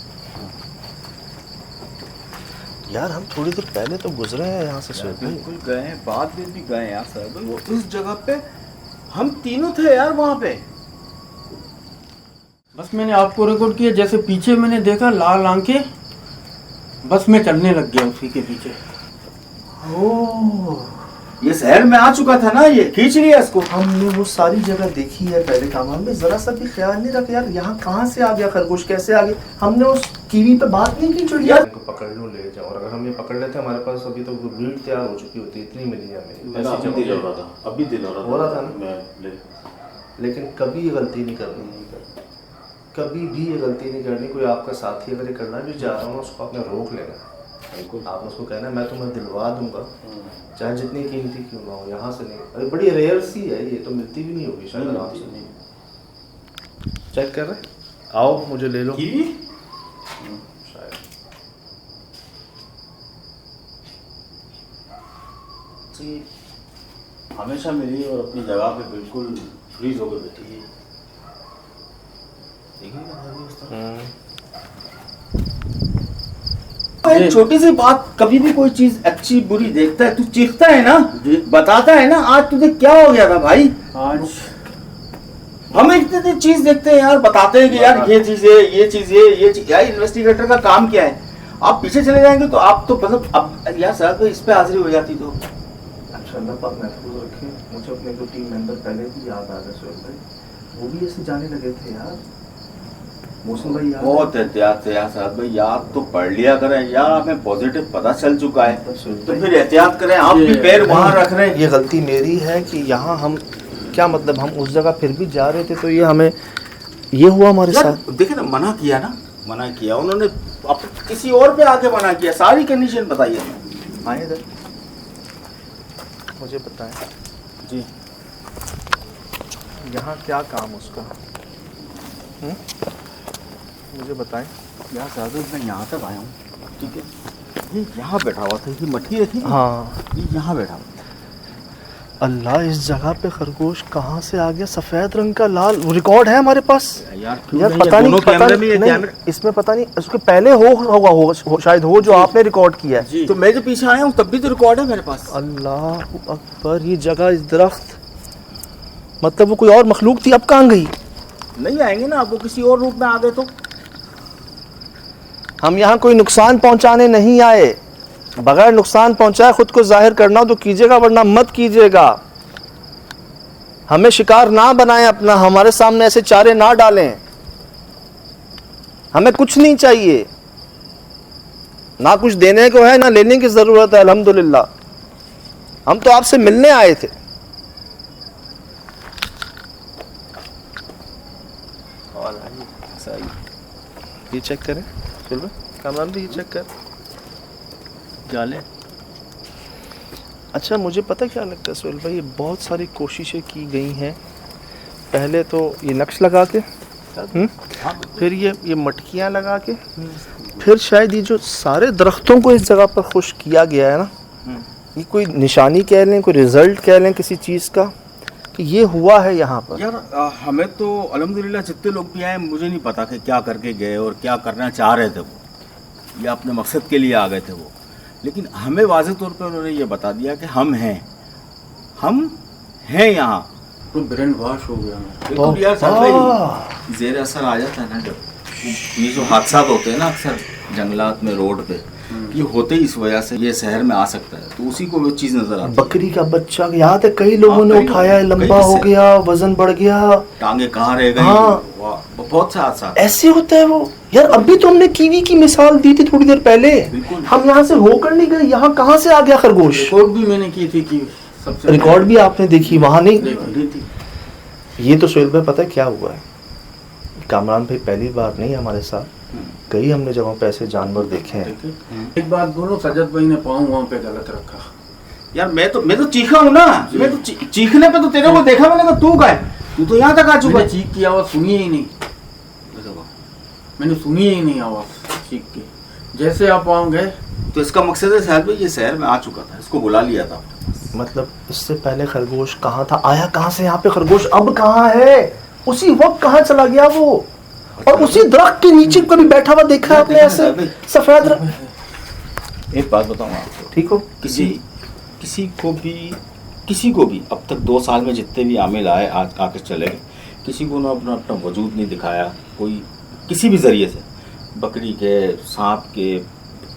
यार हम थोड़ी देर पहले तो गुजरे हैं यहाँ से सुहेब भाई। बिल्कुल गए, बाद में भी गए यार सर भाई, वो उस जगह पे हम तीनों थे यार वहाँ पे। बस मैंने आपको रिकॉर्ड किया, जैसे पीछे मैंने देखा लाल आंखें, बस मैं चलने लग गया उसी के पीछे। ओह, ये शहर में आ चुका था ना, ये खींच लिया इसको। हमने वो सारी जगह देखी है पहले, काम हमने जरा सा भी ख्याल नहीं रखा यार, यहाँ कहाँ से आ गया खरगोश, कैसे आ गया। हमने उस कीवी पे बात नहीं की चिड़िया को पकड़ लो ले जाओ, और अगर हम ये पकड़ लेते हमारे पास अभी तो ब्रीड तैयार हो चुकी होती, इतनी मिली है हमें। ऐसी दिल जगह हो रहा था, अभी दिल हो रहा था ना। मैं लेकिन कभी ये गलती नहीं करनी, कभी भी ये गलती नहीं करनी। कोई आपका साथी अगर ये करना भी जा रहा हूँ, उसको आपने रोक लेना। आपने उसको कहना मैं तुम्हें दिलवा दूंगा, चाहे जितनी कीमती क्यों ना हो, यहाँ से नहीं। अरे बड़ी रेयर सी है ये, तो मिलती भी नहीं होगी शायद आराम से। चेक कर रहे, आओ मुझे ले लो। शायद हमेशा मिली और अपनी जगह पे बिल्कुल फ्रीज होकर बैठी है। देखिए एक छोटी सी बात, कभी भी कोई चीज अच्छी बुरी देखता है, तू चीखता है ना, बताता है ना, आज तुझे क्या हो गया था भाई? आज हम इतनी चीज देखते हैं यार, बताते हैं कि यार ये चीज है, ये चीज है, ये चीज। यार इन्वेस्टिगेटर का काम क्या है? आप पीछे चले जाएंगे तो आप तो मतलब अब यार सर तो इस पे हाजिरी हो जाती तो। अच्छा अल्लाह पाक महफूज रखे। मुझे अपने जो टीम मेंबर पहले भी याद आ गए सोहेल भाई, वो भी ऐसे जाने लगे थे यार। मौसम भाई यार बहुत एहतियात से यार साहब भाई, याद तो पढ़ लिया करें यार, हमें पॉजिटिव पता चल चुका है तो फिर एहतियात करें। आप भी पैर वहां रख रहे हैं। ये गलती मेरी है कि यहाँ हम क्या मतलब हम उस जगह फिर भी जा रहे थे तो ये हमें ये हुआ हमारे साथ। देखे ना, मना किया ना, मना किया उन्होंने, अब किसी और पे आके मना किया, सारी कंडीशन बताइए। आए इधर, मुझे बताएं जी यहाँ क्या काम उसका? मुझे बताएं। यार साहब मैं यहाँ तक आया हूँ, ठीक है, ये यहाँ बैठा हुआ था, ये मटकी रखी थी, हाँ ये यहाँ बैठा हुआ था। अल्लाह, इस जगह पे खरगोश कहाँ से आ गया? सफ़ेद रंग का लाल, वो रिकॉर्ड है हमारे पास यार पता नहीं, इसमें पता नहीं उसके पहले हो शायद हो जो आपने रिकॉर्ड किया है। तो मैं जो पीछे आया हूँ तब भी तो रिकॉर्ड है मेरे पास। अल्लाह अकबर, ये जगह, इस दरख्त, मतलब वो कोई और मखलूक थी, अब कहाँ गई? नहीं आएंगे ना, आपको किसी और रूप में आ गए तो। हम यहाँ कोई नुकसान पहुँचाने नहीं आए, बगैर नुकसान पहुँचाए खुद को जाहिर करना तो कीजिएगा, वरना मत कीजिएगा। हमें शिकार ना बनाएं अपना, हमारे सामने ऐसे चारे ना डालें। हमें कुछ नहीं चाहिए, ना कुछ देने को है ना लेने की ज़रूरत है, अल्हम्दुलिल्लाह। हम तो आपसे मिलने आए थे। ये चेक करें, चलो कामरान भी ये चेक कर। जाले अच्छा मुझे पता क्या लगता है सोहेल भाई, ये बहुत सारी कोशिशें की गई हैं। पहले तो ये नक्श लगा के, फिर ये मटकियाँ लगा के, फिर शायद ये जो सारे दरख्तों को इस जगह पर खुश किया गया है ना, ये कोई निशानी कह लें, कोई रिजल्ट कह लें किसी चीज़ का कि ये हुआ है यहाँ पर। यार हमें तो अल्हम्दुलिल्लाह जितने लोग भी आए, मुझे नहीं पता कि क्या करके गए और क्या करना चाह रहे थे वो, या अपने मकसद के लिए आ गए थे वो, लेकिन हमें वाज़ेह तौर पे उन्होंने ये बता दिया कि हम हैं यहाँ। तो ब्रेन वॉश हो गया मैं। बिल्कुल यार साहब भाई, ज़ेर असर आ जाता है ना जब ये जो हादसा होते हैं ना अक्सर जंगलात में, रोड पे, ये होते ही इस वजह से ये शहर में आ सकता है, तो उसी को वो चीज़ नजर आती है। बकरी का बच्चा याद है, कई लोगों ने उठाया, लंबा हो गया, वजन बढ़ गया, टांगे कहाँ रह गई। हाँ। बहुत से हादसा ऐसे होता है वो। यार अभी तो हमने कीवी की मिसाल दी थी थोड़ी देर पहले, हम यहाँ से होकर नहीं गए, यहाँ कहाँ से आ गया खरगोश? रिकॉर्ड भी मैंने की थी कि सबसे रिकॉर्ड भी आपने देखी, वहाँ नहीं देखी थी। ये तो सोहेल भाई पता है क्या हुआ है, कामरान भाई पहली बार नहीं हमारे साथ, कई हमने जगहों पे ऐसे जानवर देखे हैं। एक बात बोलो, सजद भाई ने पाँव वहाँ पे गलत रखा। यार मैं तो चीखा हूँ ना, मैं तो चीखने पे तो तेरे को देखा मैंने, कहा तू का है, तू तो यहाँ तक आ चुका है। चीख की आवाज़ सुनी ही नहीं, मैंने सुनी ही नहीं आवाज़ चीख की। जैसे आप वहाँ गए तो इसका मकसद है साहब भाई, ये शहर में आ चुका था, इसको बुला लिया था। मतलब इससे पहले खरगोश कहाँ था, आया कहाँ से यहाँ पे खरगोश, अब कहाँ है, उसी वक्त कहाँ चला गया वो, और उसी दरख्त के नीचे कभी बैठा हुआ देखा आपने ऐसे सफेद रंग? एक बात बताऊँ आपको, ठीक हो, किसी को भी अब तक 2 साल में जितने भी आमिल आए आके चले गए, किसी को ना अपना वजूद नहीं दिखाया कोई, किसी भी जरिए से, बकरी के, सांप के,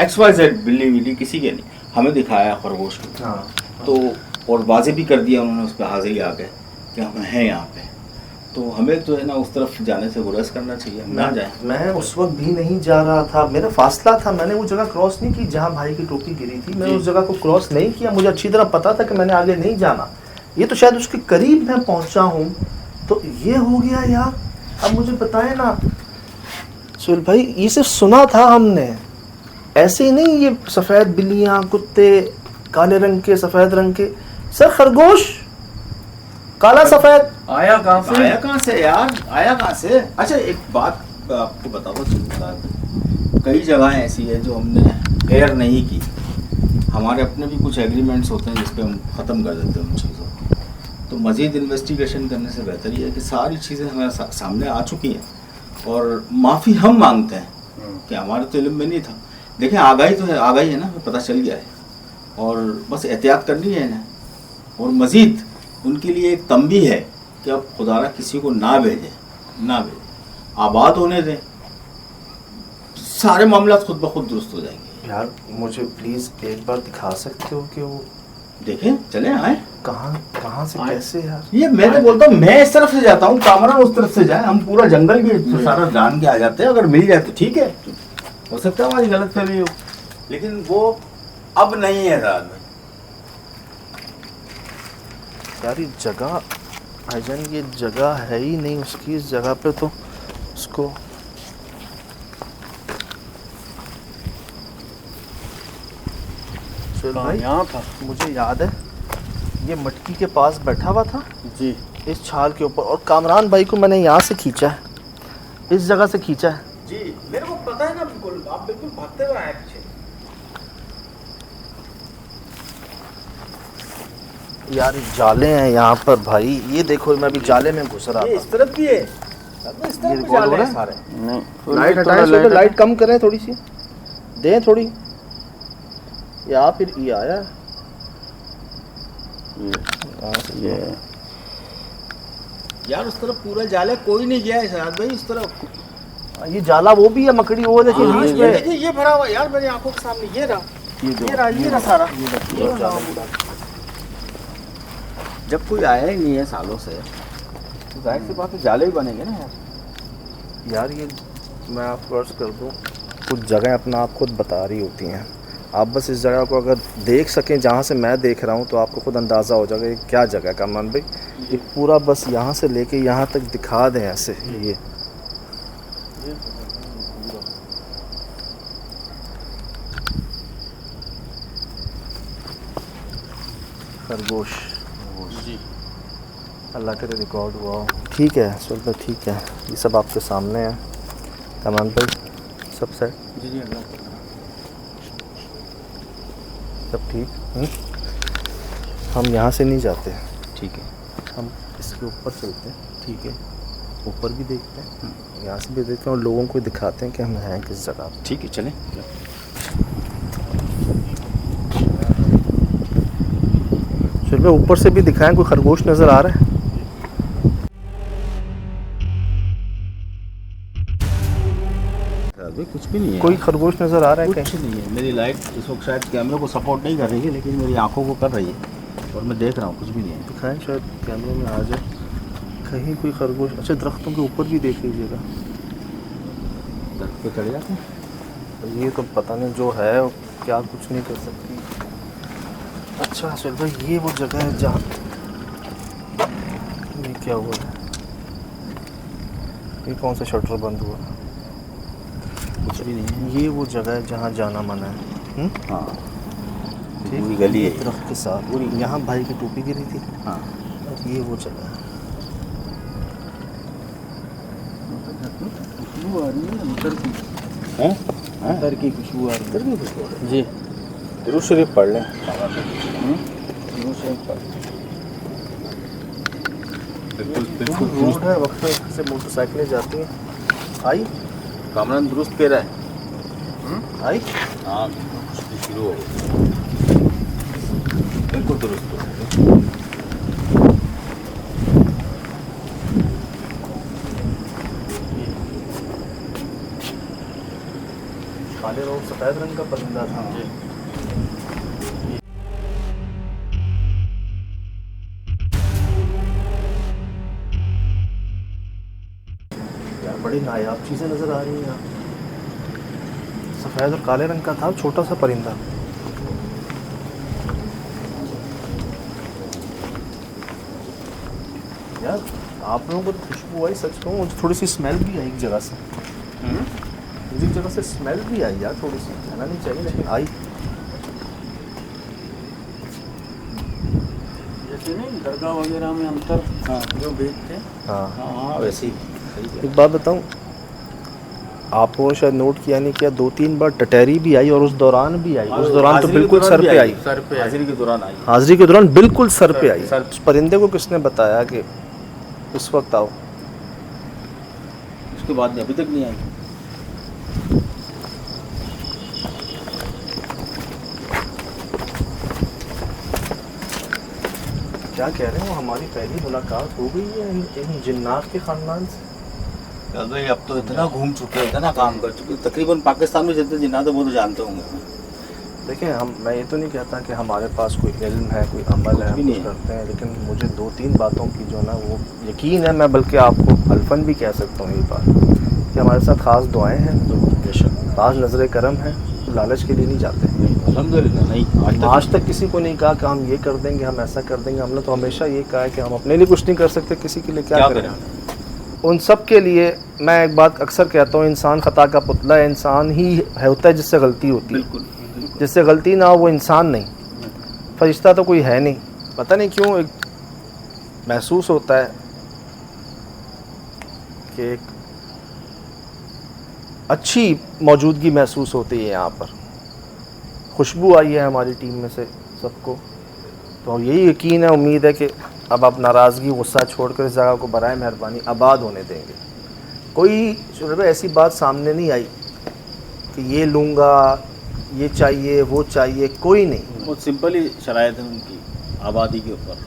XYZ, बिल्ली विल्ली, किसी के नहीं, हमें दिखाया खरगोश को। हाँ। तो और वाजे भी कर दिया उन्होंने उस पर हाजिरी आ गए कि हम हैं यहाँ पे, तो हमें तो है ना उस तरफ जाने से गुरेज करना चाहिए, ना जाए। मैं उस वक्त भी नहीं जा रहा था, मेरा फासला था, मैंने वो जगह क्रॉस नहीं की जहाँ भाई की टोपी गिरी थी, मैंने उस जगह को क्रॉस नहीं किया, मुझे अच्छी तरह पता था कि मैंने आगे नहीं जाना। ये तो शायद उसके करीब मैं पहुँचा हूँ तो ये हो गया यार। अब मुझे बताए ना सुहेल भाई, ये सिर्फ सुना था हमने, ऐसे ही नहीं, ये सफ़ेद बिल्लियाँ, कुत्ते, काले रंग के, सफ़ेद रंग के, सर खरगोश काला सफ़ेद आया कहाँ से यार, आया कहाँ से? अच्छा एक बात आपको बताओ, कई जगह ऐसी है जो हमने एयर नहीं की, हमारे अपने भी कुछ एग्रीमेंट्स होते हैं जिस पे हम ख़त्म कर देते हैं उन चीज़ों को। तो मज़ीद इन्वेस्टिगेशन करने से बेहतर ये है कि सारी चीज़ें हमारे सामने आ चुकी हैं और माफ़ी हम मांगते हैं कि हमारे तो इल्म में नहीं था, देखें आगाही तो है, आगाही है ना, पता चल गया है, और बस एहतियात करनी है ना। और मज़ीद उनके लिए एक तंबी है कि अब खुदारा किसी को ना भेजें, आबाद होने दें, सारे मामला खुद ब खुद दुरुस्त हो जाएंगे। यार मुझे प्लीज़ एक बार दिखा सकते हो कि वो देखें, चले आए। कहाँ से कैसे यार? ये मैं तो बोलता हूँ, मैं इस तरफ से जाता हूँ, कामरान उस तरफ से जाए, हम पूरा जंगल भी सारा जान के आ जाते हैं। अगर मिल जाए तो ठीक है, हो सकता है हमारी गलत फहमी हो, लेकिन वो अब नहीं है रात में। यार ये जगह भाईजान, ये जगह है ही नहीं उसकी। इस जगह पे तो उसको भाई यहाँ था मुझे याद है, ये मटकी के पास बैठा हुआ था जी, इस छाल के ऊपर, और कामरान भाई को मैंने यहाँ से खींचा है, इस जगह से खींचा है। जी मेरे को पता है ना, बिल्कुल आप बिल्कुल भागते हुए आए पीछे। यार ये जाले हैं यहाँ पर भाई, ये देखो मैं अभी जाले में घुस रहा ये था। इस तरफ भी है, इस ये तरफ भी रिकॉर्ड हो जाले रहा हैं है? सारे। नहीं लाइट हटाएं, इसको लाइट कम करें थोड़ी सी, दें थोड़ी, या फिर ये आया ये यार उस तरफ पूरा जाल है, कोई नहीं गया है शहजाद भाई उस तरफ। ये जाला वो भी है, मकड़ी वो देखिए हाँ, बीच ये में। देखिए, ये भरा हुआ यार मेरी आंखों के सामने, ये रहा, ये रहा सारा। जब कोई आया ही नहीं है सालों से, तो जाहिर सी बात है जाले ही बनेंगे ना यार। यार ये मैं आपको अर्ज कर दूं, कुछ जगह अपना आप खुद बता रही होती हैं। आप बस इस जगह को अगर देख सकें जहाँ से मैं देख रहा हूँ, तो आपको खुद अंदाज़ा हो जाएगा ये क्या जगह है। कामरान भाई ये पूरा बस यहाँ से लेके यहाँ तक दिखा दें ऐसे। ये खरगोश जी, अल्लाह करे रिकॉर्ड हुआ हो। ठीक है सुल्तान, ठीक है, ये सब आपके सामने है। कामरान भाई सब सेट, जी अल्लाह सब ठीक। हम यहाँ से नहीं जाते, ठीक है, हम इसके ऊपर चलते हैं। ठीक है, ऊपर भी देखते हैं, यहाँ से भी देखते हैं, और लोगों को दिखाते हैं कि हम हैं किस जगह। ठीक है, चलें। चलो ऊपर से भी दिखाएं, कोई खरगोश नज़र आ रहा है? कुछ भी नहीं है, कोई खरगोश नज़र आ रहा है कुछ कहीं? नहीं है। मेरी लाइट इस वक्त शायद कैमरे को सपोर्ट नहीं कर रही है, लेकिन मेरी आंखों को कर रही है, और मैं देख रहा हूँ कुछ भी नहीं है। दिखाएं, शायद कैमरे में आ जाए कहीं कोई खरगोश। अच्छा दरख्तों के ऊपर भी देख लीजिएगा, दर्द पे चढ़ जाते हैं। तो ये तो पता नहीं जो है वो क्या कुछ नहीं कर सकती। अच्छा चल भाई, ये वो जगह है जहाँ, ये क्या हुआ है? ये कौन सा शटर बंद हुआ? कुछ भी नहीं है। ये वो जगह है जहाँ जाना मना है। हाँ, ठीक, पूरी गली ये है। दरख्त के साथ पूरी, यहाँ भाई की टोपी गिरी थी। हाँ, और ये वो जगह है। खुशबू आ रही है अंदर की, हैं? अंदर की खुशबू आ रही है जी। दुरूद शरीफ पढ़ लें। बिल्कुल बिल्कुल रोड है, वक्त से मोटरसाइकिलें जाती हैं। आई कामरान दुरुस्त कह रहा है। आई हाँ, खुशबू शुरू हो गई, बिल्कुल दुरुस्त हो। काले और सफ़ेद रंग का परिंदा था। यार बड़ी नायाब चीज़ें नज़र आ रही हैं यहाँ। सफ़ेद और काले रंग का था, छोटा सा परिंदा। यार आप लोगों को तो खुशबू आई, सच कहूँ मुझे थोड़ी सी स्मेल भी आई एक जगह से। मुझे एक जगह से स्मेल भी आई यार, थोड़ी सी, कहना नहीं चाहिए लेकिन आई। जैसे नहीं दरगाह वगैरह में अंतर जो बेचते हैं, हाँ हाँ, वैसे ही। एक बात बताऊँ, आपको शायद नोट किया नहीं किया, 2-3 बार टटहरी भी आई, और उस दौरान भी आई। उस दौरान तो बिल्कुल सर पे आई, सर पे हाजिरी के दौरान आई। हाजिरी के दौरान बिल्कुल सर पे आई। सर। उस परिंदे को किसने बताया कि उस वक्त आओ? उसके बाद में अभी तक नहीं आई। क्या कह रहे हैं, वो हमारी पहली मुलाकात हो गई है इन जिन्नात के ख़ानदान से? भाई अब तो इतना घूम चुके हैं, इतना काम कर चुके हैं, तकरीबन पाकिस्तान में जितने जिन्नात है वो तो जानते होंगे। देखिए मैं ये तो नहीं कहता कि हमारे पास कोई इल्म है, कोई अमल है, हम कुछ करते हैं, लेकिन मुझे 2-3 बातों की जो ना वो यकीन है, मैं बल्कि आपको हल्फन भी कह सकता हूँ ये बात, कि हमारे साथ ख़ास दुआएं हैं, बाज़ नज़र करम है, लालच के लिए नहीं जाते। अल्हम्दुलिल्लाह नहीं, आज तक किसी को नहीं कहा कि हम ये कर देंगे, हम ऐसा कर देंगे। हमने तो हमेशा ये कहा है कि हम अपने लिए कुछ नहीं कर सकते, किसी के लिए क्या करें। उन सब के लिए मैं एक बात अक्सर कहता हूँ, इंसान ख़ता का पुतला है, इंसान ही होता है जिससे गलती होती है, जिससे गलती ना हो वो इंसान नहीं, फरिश्ता तो कोई है नहीं। पता नहीं क्यों एक महसूस होता है कि एक अच्छी मौजूदगी महसूस होती है यहाँ पर, खुशबू आई है हमारी टीम में से सबको, तो यही यकीन है, उम्मीद है कि अब आप नाराज़गी गुस्सा छोड़कर इस जगह को बराए मेहरबानी आबाद होने देंगे। कोई शुरू ऐसी बात सामने नहीं आई कि ये लूँगा, ये चाहिए, वो चाहिए, कोई नहीं। बहुत सिंपल ही शरायत है उनकी आबादी के ऊपर।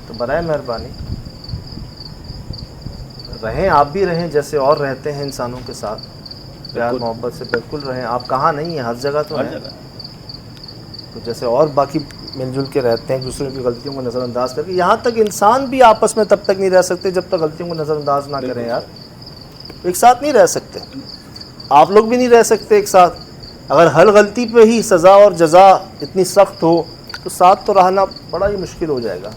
तो बराए मेहरबानी रहें, आप भी रहें जैसे और रहते हैं इंसानों के साथ, प्यार मोहब्बत से बिल्कुल रहें। आप कहाँ नहीं हैं, हर जगह तो हर हैं। जगह तो जैसे और बाकी मिलजुल के रहते हैं, दूसरों की गलतियों को नज़रअंदाज करके, यहाँ तक इंसान भी आपस में तब तक नहीं रह सकते जब तक गलतियों को नज़रअंदाज ना करें। यार एक साथ नहीं रह सकते, आप लोग भी नहीं रह सकते एक साथ। अगर हर गलती पे ही सज़ा और जज़ा इतनी सख्त हो तो साथ तो रहना बड़ा ही मुश्किल हो जाएगा।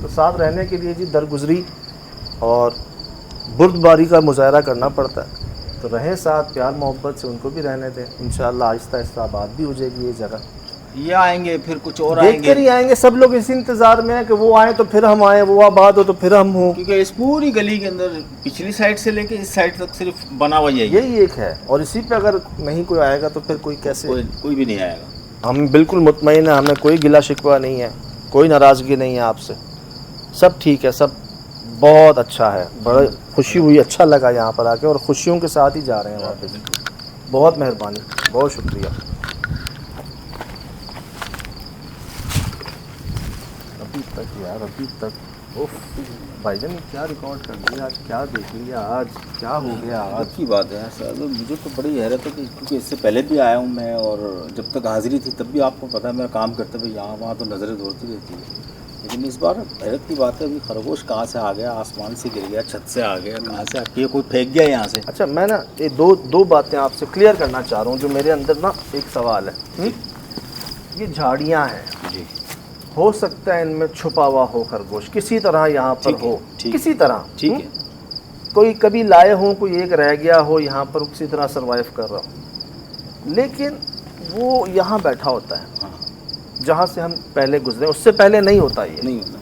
तो साथ रहने के लिए जी दरगुजरी और बुर्दबारी का मुजाहरा करना पड़ता है। तो रहें साथ, प्यार मोहब्बत से उनको भी रहने दें, इंशाअल्लाह आहिस्ता आहिस्ता आबाद भी हो जाएगी ये जगह। ये आएंगे फिर कुछ और देख आएंगे, कर ही आएंगे। सब लोग इसी इंतज़ार में है कि वो आए तो फिर हम आए, वो आबाद हो तो फिर हम हों। क्योंकि इस पूरी गली के अंदर पिछली साइड से लेके इस साइड तक सिर्फ बना हुआ यही यही एक है, और इसी पे अगर नहीं कोई आएगा तो फिर कोई कैसे? कोई भी नहीं आएगा। हम बिल्कुल मुतमईन है, हमें कोई गिला शिकवा नहीं है, कोई नाराज़गी नहीं है आपसे, सब ठीक है, सब बहुत अच्छा है। बड़ा खुशी हुई, अच्छा लगा यहाँ पर आके, और खुशियों के साथ ही जा रहे हैं वापस। बहुत मेहरबानी, बहुत शुक्रिया। अभी तक उफ भाईजान क्या रिकॉर्ड कर दिया आज, क्या देख लिया आज, क्या हो गया आज? की बात है सर, मुझे तो बड़ी हैरत है कि क्योंकि इससे पहले भी आया हूँ मैं, और जब तक हाजिरी थी तब भी आपको पता है मैं काम करते हुए यहाँ वहाँ तो नज़रें दौड़ती रहती है, लेकिन इस बार हैरत की बात है, अभी खरगोश कहाँ से आ गया, आसमान से गिर गया, छत से आ गया, कहाँ से आके कोई फेंक गया यहाँ से। अच्छा मैं ना ये दो बातें आपसे क्लियर करना चाह रहा हूँ, जो मेरे अंदर ना एक सवाल है। ये झाड़ियाँ हैं जी, हो सकता है इनमें छुपा हुआ हो खरगोश किसी तरह यहाँ पर हो, किसी तरह, ठीक है, कोई कभी लाए हो, कोई एक रह गया हो यहाँ पर, किसी तरह सरवाइव कर रहा हो, लेकिन वो यहाँ बैठा होता है जहाँ से हम पहले गुजरे, उससे पहले नहीं होता ये, नहीं होता,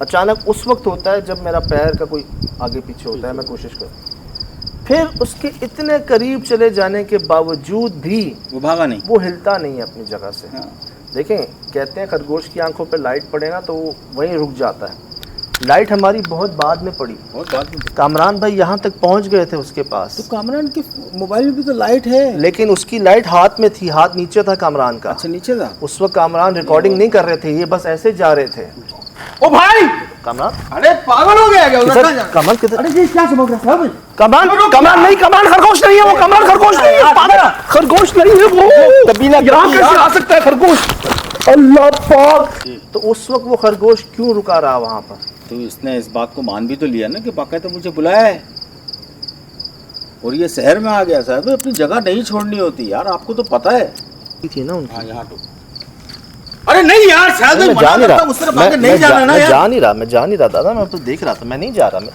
अचानक उस वक्त होता है जब मेरा पैर का कोई आगे पीछे होता है, मैं कोशिश करूँ, फिर उसके इतने करीब चले जाने के बावजूद भी वो भागा नहीं, वो हिलता नहीं है अपनी जगह से। हाँ। देखें, कहते हैं खरगोश की आंखों पे लाइट पड़े ना तो वो वहीं रुक जाता है। लाइट हमारी बहुत बाद में पड़ी, बहुत बाद में। कामरान भाई यहाँ तक पहुँच गए थे उसके पास, तो कामरान के मोबाइल में भी तो लाइट है, लेकिन उसकी लाइट हाथ में थी, हाथ नीचे था कामरान का। अच्छा नीचे था उस वक्त कामरान रिकॉर्डिंग नहीं कर रहे थे, ये बस ऐसे जा रहे थे। ओ भाई, कामरान, अरे पागल हो गया क्या? किधर कमल, किधर? अरे ये क्या चमक रहा है? कमान, कमान नहीं, कमान खरगोश नहीं है वो, कमान खरगोश नहीं है, पागल खरगोश नहीं है वो, कबीला यहाँ कैसे आ सकता है खरगोश? अल्लाह पाक। तो उस वक्त वो खरगोश क्यों रुका रहा वहाँ पर? तो इसने इस बात को मान भी तो लिया ना कि बाकायदा मुझे बुलाया है और ये शहर में आ गया। साहब अपनी जगह नहीं छोड़नी होती यार, आपको तो पता है। थी ना उनकी। हाँ यहाँ तो, अरे नहीं यार शायद मैं जा नहीं रहा, नहीं जाना ना यार, जा नहीं रहा, मैं जा नहीं रहा दादा, मैं तो देख रहा था, मैं नहीं जा रहा। मैं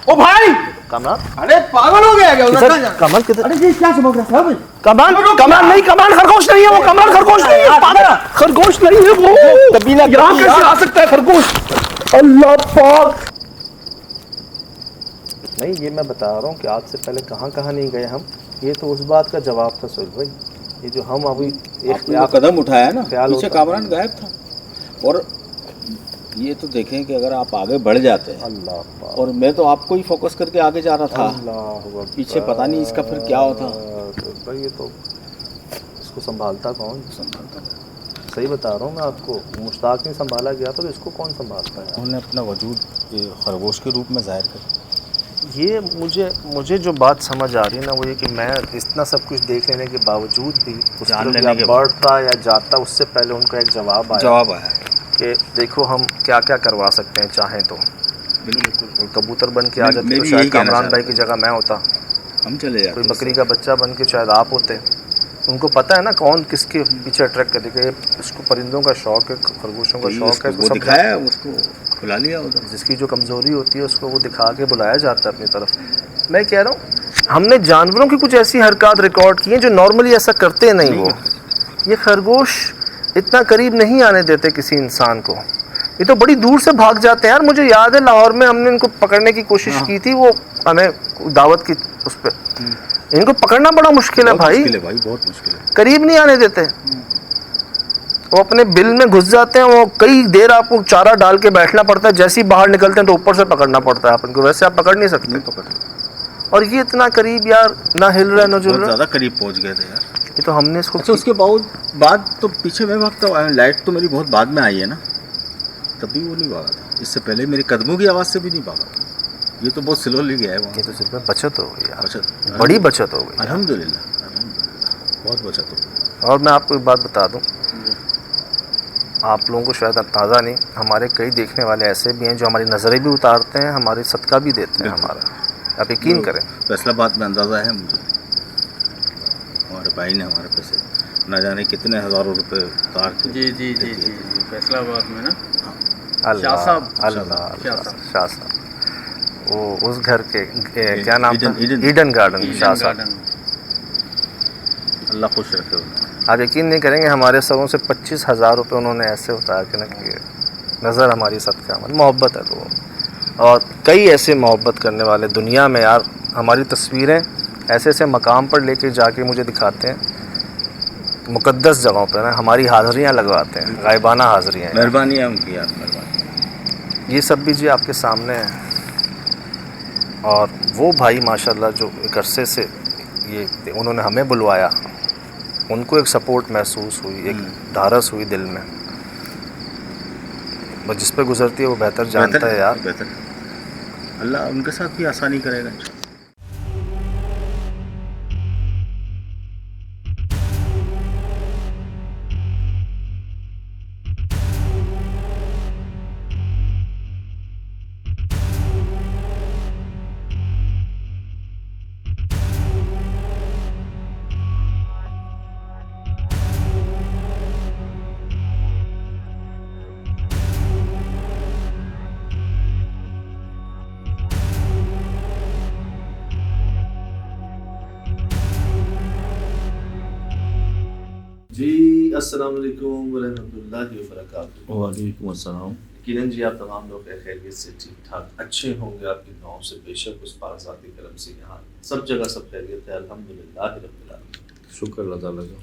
ओ भाई, कमरान, अरे पागल हो गया क्या? कमल किधर? अरे ये क्या चमक रहा है? कमान, कमान नहीं, कमान खरगोश नहीं है वो, कमान खरगोश नहीं है, पागल खरगोश नहीं है वो, कबीला यहाँ कैसे आ सकता है खरगोश? अल्लाह पाक। नहीं, ये मैं बता रहा हूँ कि आज से पहले कहाँ कहाँ नहीं गए हम, ये तो उस बात का जवाब था सुहेल भाई। ये जो हम अभी एक कदम उठाया ना, पीछे होता। कामरान गायब था, और ये तो देखें कि अगर आप आगे बढ़ जाते हैं, अल्लाह पाक, और मैं तो आपको ही फोकस करके आगे जा रहा था, अल्लाह पीछे पता नहीं इसका फिर क्या होता। भाई ये तो इसको संभालता कौन? सही बता रहा हूँ मैं आपको, मुश्ताक नहीं संभाला गया तो इसको कौन संभालता है? उन्होंने अपना वजूद खरगोश के रूप में जाहिर कर। ये मुझे जो बात समझ आ रही है ना वो ये कि मैं इतना सब कुछ देख लेने के बावजूद भी उस जान तरफ लेने या के बढ़ता या जाता, उससे पहले उनका एक जवाब आया कि देखो हम क्या क्या करवा सकते हैं चाहें तो। बिल्कुल कबूतर बन के आ मैं जाते भी तो यही शायद कहना कामरान चाह भाई रहा की जगह मैं होता, हम चले जाते। कोई बकरी का बच्चा बन के शायद आप होते। उनको पता है ना कौन किसके पीछे अट्रैक्ट करेगा। इसको परिंदों का शौक है, खरगोशों का शौक है, वो दिखाया, उसको खुला लिया उधर। जिसकी जो कमज़ोरी होती है उसको वो दिखा के बुलाया जाता है अपनी तरफ। मैं कह रहा हूँ हमने जानवरों की कुछ ऐसी हरकत रिकॉर्ड की हैं जो नॉर्मली ऐसा करते नहीं वो। ये खरगोश इतना करीब नहीं आने देते किसी इंसान को, ये तो बड़ी दूर से भाग जाते हैं यार। मुझे याद है लाहौर में हमने इनको पकड़ने की कोशिश की थी, वो हमें दावत की उस पर। इनको पकड़ना बड़ा मुश्किल है भाई, बहुत मुश्किल है। करीब नहीं आने देते। वो अपने बिल में घुस जाते हैं, वो कई देर आपको चारा डाल के बैठना पड़ता है, जैसे ही बाहर निकलते हैं तो ऊपर से पकड़ना पड़ता है अपन को, वैसे आप पकड़ नहीं सकते। और ये इतना करीब यार, ना हिल रहा ना जुल रहा, ज़्यादा करीब पहुंच गए थे यार। ये तो हमने इसको अच्छा उसके बाद तो पीछे मैं भागता हूँ। लाइट तो मेरी बहुत बाद में आई है ना, तब भी वो नहीं भागा था। इससे पहले मेरे कदमों की आवाज़ से भी नहीं भागा। ये तो बहुत स्लोली गया है वहाँ। ये तो सिर्फ में बचत हो गई यार, बचत, बड़ी बचत हो गई अल्हम्दुलिल्लाह, बहुत बचत हो गई। और मैं आपको एक बात बता दूं, आप लोगों को शायद अंदाज़ा नहीं, हमारे कई देखने वाले ऐसे भी हैं जो हमारी नज़रें भी उतारते हैं, हमारी सदका भी देते हैं हमारा। आप यकीन करें, फैसलाबाद में अंदाज़ा है मुझे, हमारे भाई ने हमारे पैसे न जाने कितने हज़ारों रुपए उतार के। जी फैसलाबाद में ना। अल्लाह शाह साहब, वो उस घर के क्या नाम था, ईडन गार्डन शाह साहब। अल्लाह खुश रखे उन्हें। आप यकीन नहीं करेंगे, हमारे सबों से 25,000 रुपये उन्होंने ऐसे उतार के ना किए। नज़र हमारी सदका, हमारी मोहब्बत है तो। और कई ऐसे मोहब्बत करने वाले दुनिया में यार, हमारी तस्वीरें ऐसे ऐसे मकाम पर लेके जाके मुझे दिखाते हैं, मुक़द्दस जगहों पर ना हमारी हाज़िरियाँ लगवाते हैं, गायबाना हाज़िरियाँ। मेहरबानी है उनकी यार, मेहरबानी। ये सब भी जी आपके सामने है। और वो भाई माशाल्लाह जो एक अरसे से ये उन्होंने हमें बुलवाया, उनको एक सपोर्ट महसूस हुई, एक ढारस हुई दिल में। बस जिस पे गुजरती है वो बेहतर जानता है यार। बेहतर, अल्लाह उनके साथ भी आसानी करेगा। जी अस्सलाम वालेकुम व रहमतुल्लाहि व बरकातुहू। वालेकुम अस्सलाम। किरण जी आप तमाम लोग खैरियत से ठीक ठाक अच्छे होंगे आपकी दुआओं से, बेशक उस पारज़ाती करम से यहाँ सब जगह सब खैरियत है, अल्हम्दुलिल्लाह रब्बिल आलमीन। शुक्र अल्लाह ताला का।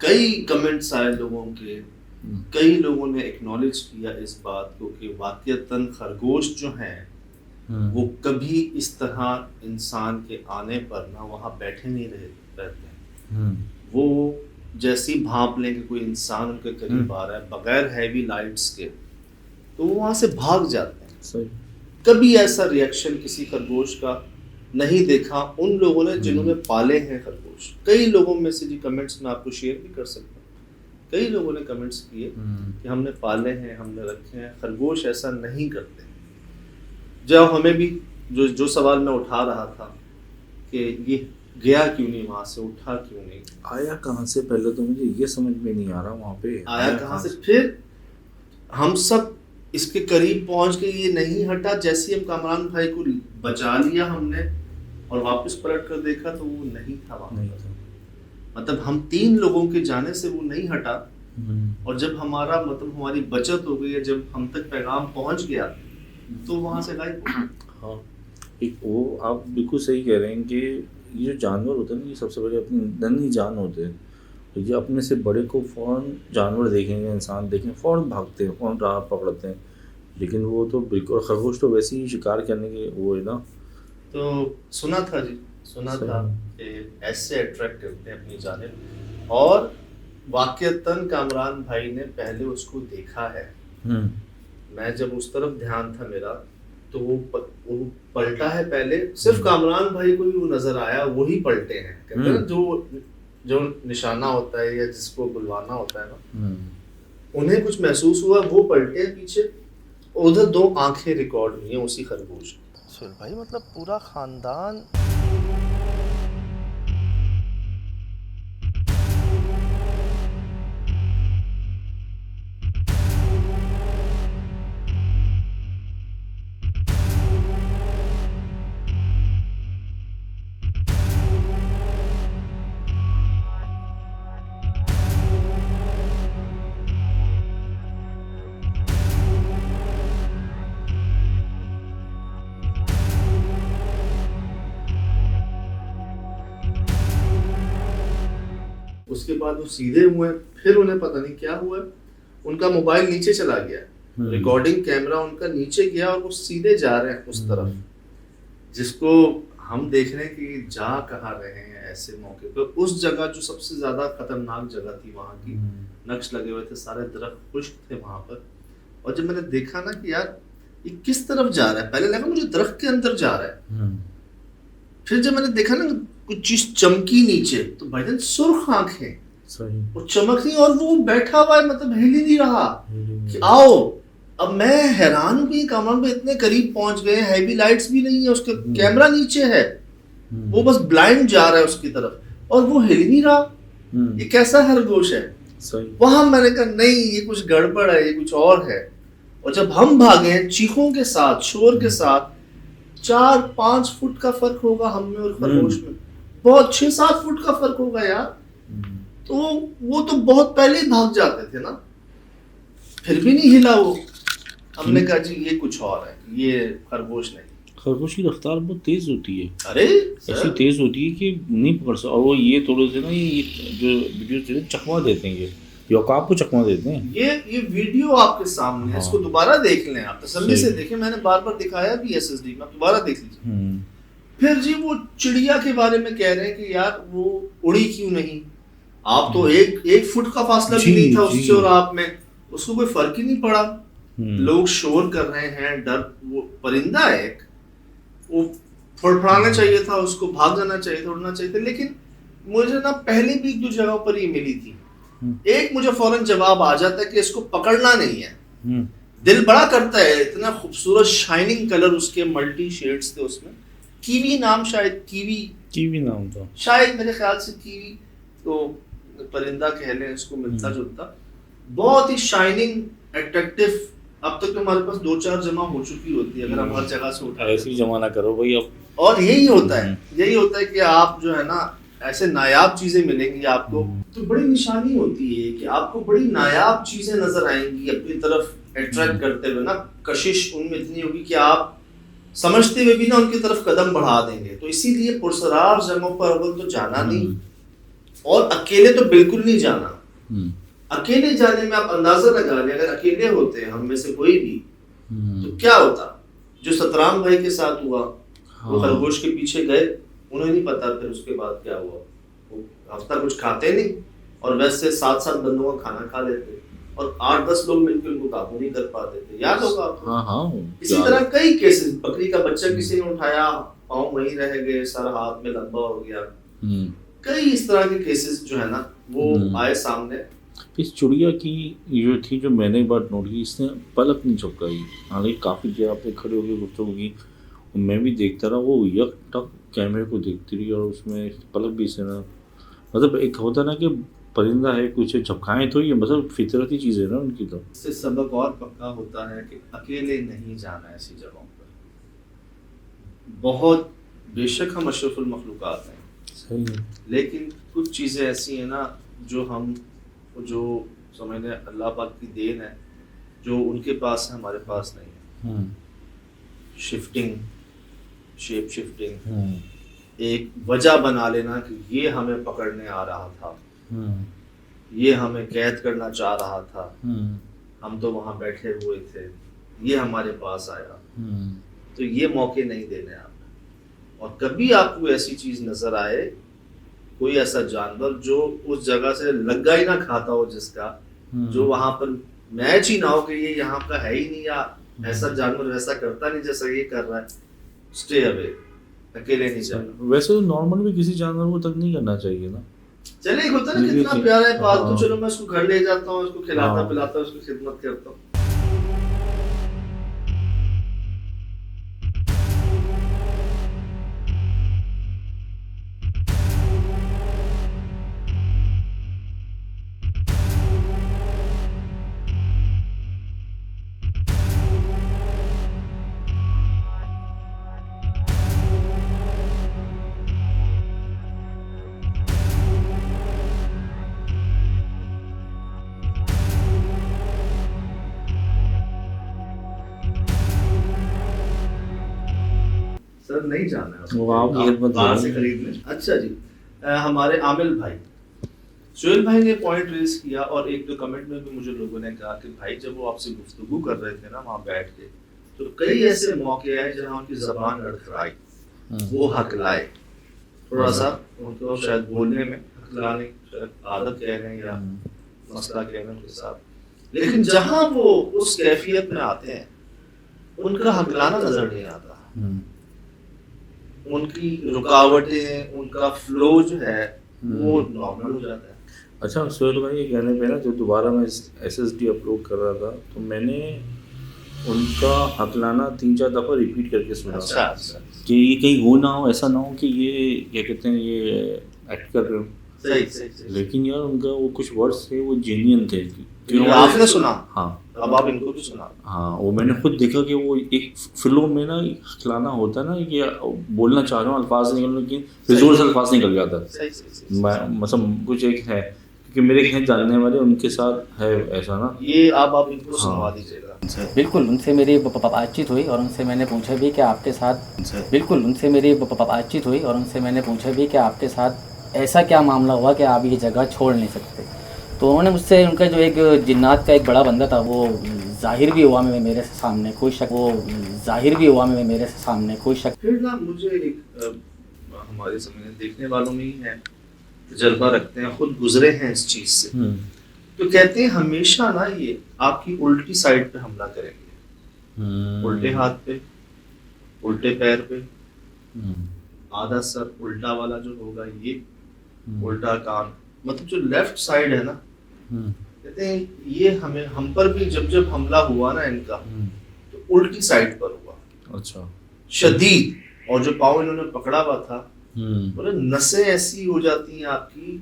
कई कमेंट्स आए लोगों के, कई लोगों ने एक्नॉलेज किया इस बात को कि वाक़ईतन खरगोश जो हैं वो कभी इस तरह इंसान के आने पर ना वहाँ बैठे नहीं रहते। वो जैसी भांप लें कि कोई इंसान उनके करीब आ रहा है बगैर हैवी लाइट्स के, तो वो वहाँ से भाग जाते हैं। सही। कभी ऐसा रिएक्शन किसी खरगोश का नहीं देखा उन लोगों ने जिन्होंने पाले हैं खरगोश। कई लोगों में से जी कमेंट्स में आपको शेयर भी कर सकता हूँ, कई लोगों ने कमेंट्स किए कि हमने पाले हैं, हमने रखे हैं, खरगोश ऐसा नहीं करते। जब हमें भी जो सवाल मैं उठा रहा था कि ये गया क्यों नहीं वहाँ से, उठा क्यों नहीं, आया कहाँ से, पहले तो मुझे ये समझ में नहीं आ रहा वहाँ पे आया कहाँ से। फिर हम सब इसके करीब पहुँच के ये नहीं हटा, जैसे हम कामरान भाई को बचा लिया हमने और वापस पलट कर देखा तो वो नहीं था वहाँ पर। मतलब हम 3 लोगों के जाने से वो नहीं हटा। और जब हमारा मतलब हमारी बचत हो गई है, जब हम तक पैगाम पहुँच गया तो वहाँ से गायब हो गया। हाँ, एक वो आप बिल्कुल सही कह रहे हैं कि ये जो जानवर होते हैं ना, ये सबसे बड़े अपनी नन्ही जान होते हैं। तो ये अपने से बड़े को फ़ौरन जानवर देखेंगे, इंसान देखेंगे, फ़ौरन भागते हैं, फ़ौरन राह पकड़ते हैं। लेकिन वो तो बिल्कुल, खरगोश तो वैसे ही शिकार करने के वो है ना। तो सुना था कि ऐसे अट्रैक्टिव थे अपनी जानिब। और वाकईतन कामरान भाई ने पहले उसको देखा है। मैं जब उस तरफ ध्यान था मेरा, तो वो पलटा है पहले, सिर्फ कामरान भाई को ही वो नजर आया, वो ही पलटे हैं। कहते हैं ना, जो निशाना होता है या जिसको बुलवाना होता है ना, उन्हें कुछ महसूस हुआ, वो पलटे हैं पीछे, उधर 2 आंखें रिकॉर्ड हुई हैं उसी खरगोश। सुहेल भाई मतलब पूरा खानदान उसके बाद वो सीधे हुए, फिर उन्हें पता नहीं क्या हुआ, उनका मोबाइल नीचे चला गया, रिकॉर्डिंग कैमरा उनका नीचे गया और वो सीधे जा रहे हैं उस तरफ, जिसको हम देख रहे हैं कि जा कहाँ रहे हैं ऐसे मौके पर। उस जगह जो सबसे ज्यादा खतरनाक जगह थी, वहां की नक्श लगे हुए थे, सारे दरख्त खुश्क थे वहां पर। और जब मैंने देखा ना कि यार ये किस तरफ जा रहा है, पहले लगा मुझे दरख्त के अंदर जा रहा है, फिर जब मैंने देखा ना कुछ चीज चमकी नीचे, तो भाईजान सुर्ख आंखें और चमक नहीं, और वो बैठा हुआ है, मतलब हिल ही नहीं रहा कि आओ। अब मैं हैरान हूँ कि कामरान भाई इतने करीब पहुंच गए, हैवी लाइट्स भी नहीं है, उसके कैमरा नीचे है, वो बस ब्लाइंड जा रहा है उसकी तरफ और वो हिल नहीं रहा। ये कैसा खरगोश है? वहां मैंने कहा नहीं, ये कुछ गड़बड़ है, ये कुछ और है। और जब हम भागे चीखों के साथ, शोर के साथ, 4-5 फुट का फर्क होगा हम में और खरगोश में, बहुत 6-7 फुट का फर्क होगा यार। तो वो तो बहुत पहले ही भाग जाते थे ना, फिर भी नहीं हिला वो। हमने कहा जी ये कुछ और है, ये खरगोश नहीं। खरगोश की रफ्तार बहुत तेज होती है, अरे ऐसी तेज होती है कि नहीं पकड़ सकता। और वो ये थोड़े से ना, ये जो वीडियो चकमा देते हैं, ये औकात को चकमा देते हैं। ये वीडियो आपके सामने है, इसको दोबारा देख लें आप, तसल्ली से देखें, मैंने बार बार दिखाया भी SSD में, दोबारा देख लीजिए। फिर जी वो चिड़िया के बारे में कह रहे हैं कि यार वो उड़ी क्यों नहीं, आप तो एक फुट का फासला भी नहीं था उससे और आप में, उसको कोई फर्क ही नहीं पड़ा। लोग शोर कर रहे हैं, डर, वो परिंदा है एक, वो फड़फड़ाना चाहिए था उसको, भाग जाना चाहिए था, उड़ना चाहिए था। लेकिन मुझे ना पहले भी 1-2 जगहों पर ये मिली थी, एक मुझे फौरन जवाब आ जाता है कि इसको पकड़ना नहीं है। दिल बड़ा करता है, इतना खूबसूरत शाइनिंग कलर उसके, मल्टी शेड्स थे उसमें। कीवी नाम, शायद कीवी नाम था शायद, मेरे ख्याल से कीवी, तो परिंदा कह लें इसको, मिलता जुलता, बहुत ही शाइनिंग, अट्रैक्टिव। अब तक तो हमारे पास 2-4 जमा हो चुकी होती है, अगर हम हर जगह से उठा, ऐसी जमा ना करो भाई अब। और यही होता है कि आप जो है ना, ऐसे नायाब चीजें मिलेंगी आपको, तो बड़ी निशानी होती है कि आपको बड़ी नायाब चीजें नजर आएंगी अपनी तरफ अट्रैक्ट करते हुए ना, कशिश उनमें इतनी होगी कि आप समझते हुए भी ना उनकी तरफ कदम बढ़ा देंगे। तो इसीलिए पुरसरार जगहों पर अव्वल तो जाना नहीं, और अकेले तो बिल्कुल नहीं जाना। अकेले जाने में आप अंदाजा लगा लें, अगर अकेले होते हम में से कोई भी, तो क्या होता। जो सतराम भाई के साथ हुआ, वो खरगोश के पीछे गए, उन्हें नहीं पता फिर उसके बाद क्या हुआ। वो हफ्ता कुछ खाते नहीं, और वैसे 7-7 बंदों का खाना खा लेते, और 8-10 लोग मिलकर उनको काबू नहीं कर पाते थे, याद होगा आपको। इसी तरह कई केसेस, बकरी का बच्चा किसी ने उठाया, पाँव वहीं रह गए, सर हाथ में लंबा हो गया, कई इस तरह के केसेस जो है ना वो आए सामने। इस चिड़िया की जो थी, जो मैंने एक बार नोट की, इसने पलक नहीं झपकाई। हालांकि काफ़ी देर आप खड़े हो गए गुफ्तगू की, मैं भी देखता रहा, वो यक टक कैमरे को देखती रही, और उसमें पलक भी से ना, मतलब एक होता ना कि परिंदा है, कुछ झपकाएं तो ये मतलब फितरती चीज़ है ना उनकी। तो इससे सबक और पक्का होता है कि अकेले नहीं जाना ऐसी जगहों पर। बहुत बेशक हम अशरफुल मखलूक़ात हैं, सही है, लेकिन कुछ चीज़ें ऐसी हैं ना जो समझ लें अल्लाह पाक की देन है, जो उनके पास है हमारे पास नहीं है। शिफ्टिंग, शेप शिफ्टिंग, एक वजह बना लेना कि ये हमें पकड़ने आ रहा था, ये हमें कैद करना चाह रहा था, हम तो वहाँ बैठे हुए थे, ये हमारे पास आया, तो ये मौके नहीं देने आप। और कभी आपको ऐसी चीज़ नज़र आए कोई ऐसा जानवर जो उस जगह से लग्गा ही ना खाता हो, जिसका जो वहां पर मैच ही ना हो कि ये यहाँ का है ही नहीं, या ऐसा जानवर वैसा करता नहीं जैसा ये कर रहा है, स्टे अवे, अकेले नहीं जाना। वैसे तो नॉर्मल भी किसी जानवर को तक नहीं करना चाहिए ना। चले एक होता है ना, कितना प्यारा है पालतू, चलो मैं उसको घर ले जाता हूँ, उसको खिलाता पिलाता हूँ, उसकी खिदमत करता हूँ। सर नहीं जाना है, वो आपकी खिदमत बाहर से करेंगे। खरीद लें। अच्छा जी, हमारे आमिल भाई, सुहेल भाई ने पॉइंट रेज किया, और एक दो कमेंट में भी मुझे लोगों ने कहा कि भाई जब वो आपसे गुफ्तगू कर रहे थे ना वहाँ बैठ के, तो कई ऐसे मौके आए जहाँ उनकी जबान लड़खड़ाई, वो हकलाए, थोड़ा सा उनको शायद बोलने में हकलाने, शायद आदत कह रहे हैं या मसला कह रहे हैं उनके साथ, लेकिन जहाँ वो उस कैफियत में आते हैं उनका हकलाना नजर नहीं आता, उनकी रुकावटें, उनका फ्लो जो है वो नॉर्मल हो जाता है। अच्छा सुहेल भाई, ये कहने पे ना जब दोबारा मैं SSD अपलोड कर रहा था तो मैंने उनका हकलाना 3-4 दफ़ा रिपीट करके सुना। अच्छा अच्छा, कि ये कहीं हो ना हो, ऐसा ना हो कि ये क्या कहते हैं ये एक्ट कर रहे हो। सही सही सही। लेकिन यार उनका वो कुछ वर्ड्स थे वो जेन्युइन थे। ये आपने सुना? हाँ अब आप इनको भी सुना। हाँ, वो मैंने खुद देखा कि वो एक फिल्म में ना हकलाना होता है ना कि बोलना चाह रहा हूँ अल्फाज निकल, लेकिन फिजूल से अल्फाज निकल जाता है। सही सही सही। मतलब कुछ एक है क्योंकि मेरे हैं जानने वाले, उनके साथ है ऐसा ना। ये आप इनको सुनवा दीजिएगा। बिल्कुल उनसे मेरी बातचीत हुई और उनसे मैंने पूछा भी कि आपके साथ, बिल्कुल उनसे मेरी बातचीत हुई और उनसे मैंने पूछा भी कि आपके साथ ऐसा क्या मामला हुआ कि आप ये जगह छोड़ नहीं सकते। तो उन्होंने मुझसे, उनका जो एक जिन्नात का एक बड़ा बंदा था वो जाहिर भी हुआ मेरे सामने, कोई शक, वो जाहिर भी हुआ मेरे सामने, कोई शक। फिर ना मुझे एक हमारे समय देखने वालों में ही है, तजर्बा रखते हैं, खुद गुजरे हैं इस चीज से, तो कहते हैं हमेशा ना ये आपकी उल्टी साइड पे हमला करेंगे, उल्टे हाथ पे, उल्टे पैर पे, आधा सर उल्टा वाला जो होगा ये, उल्टा कान, मतलब जो लेफ्ट साइड है ना, कहते हैं ये हमें, हम पर भी जब हमला हुआ ना इनका, तो उल्टी साइड पर हुआ। अच्छा। शदीद, और जो पाँव इन्होंने पकड़ा हुआ था, बोले नसें ऐसी हो जाती हैं आपकी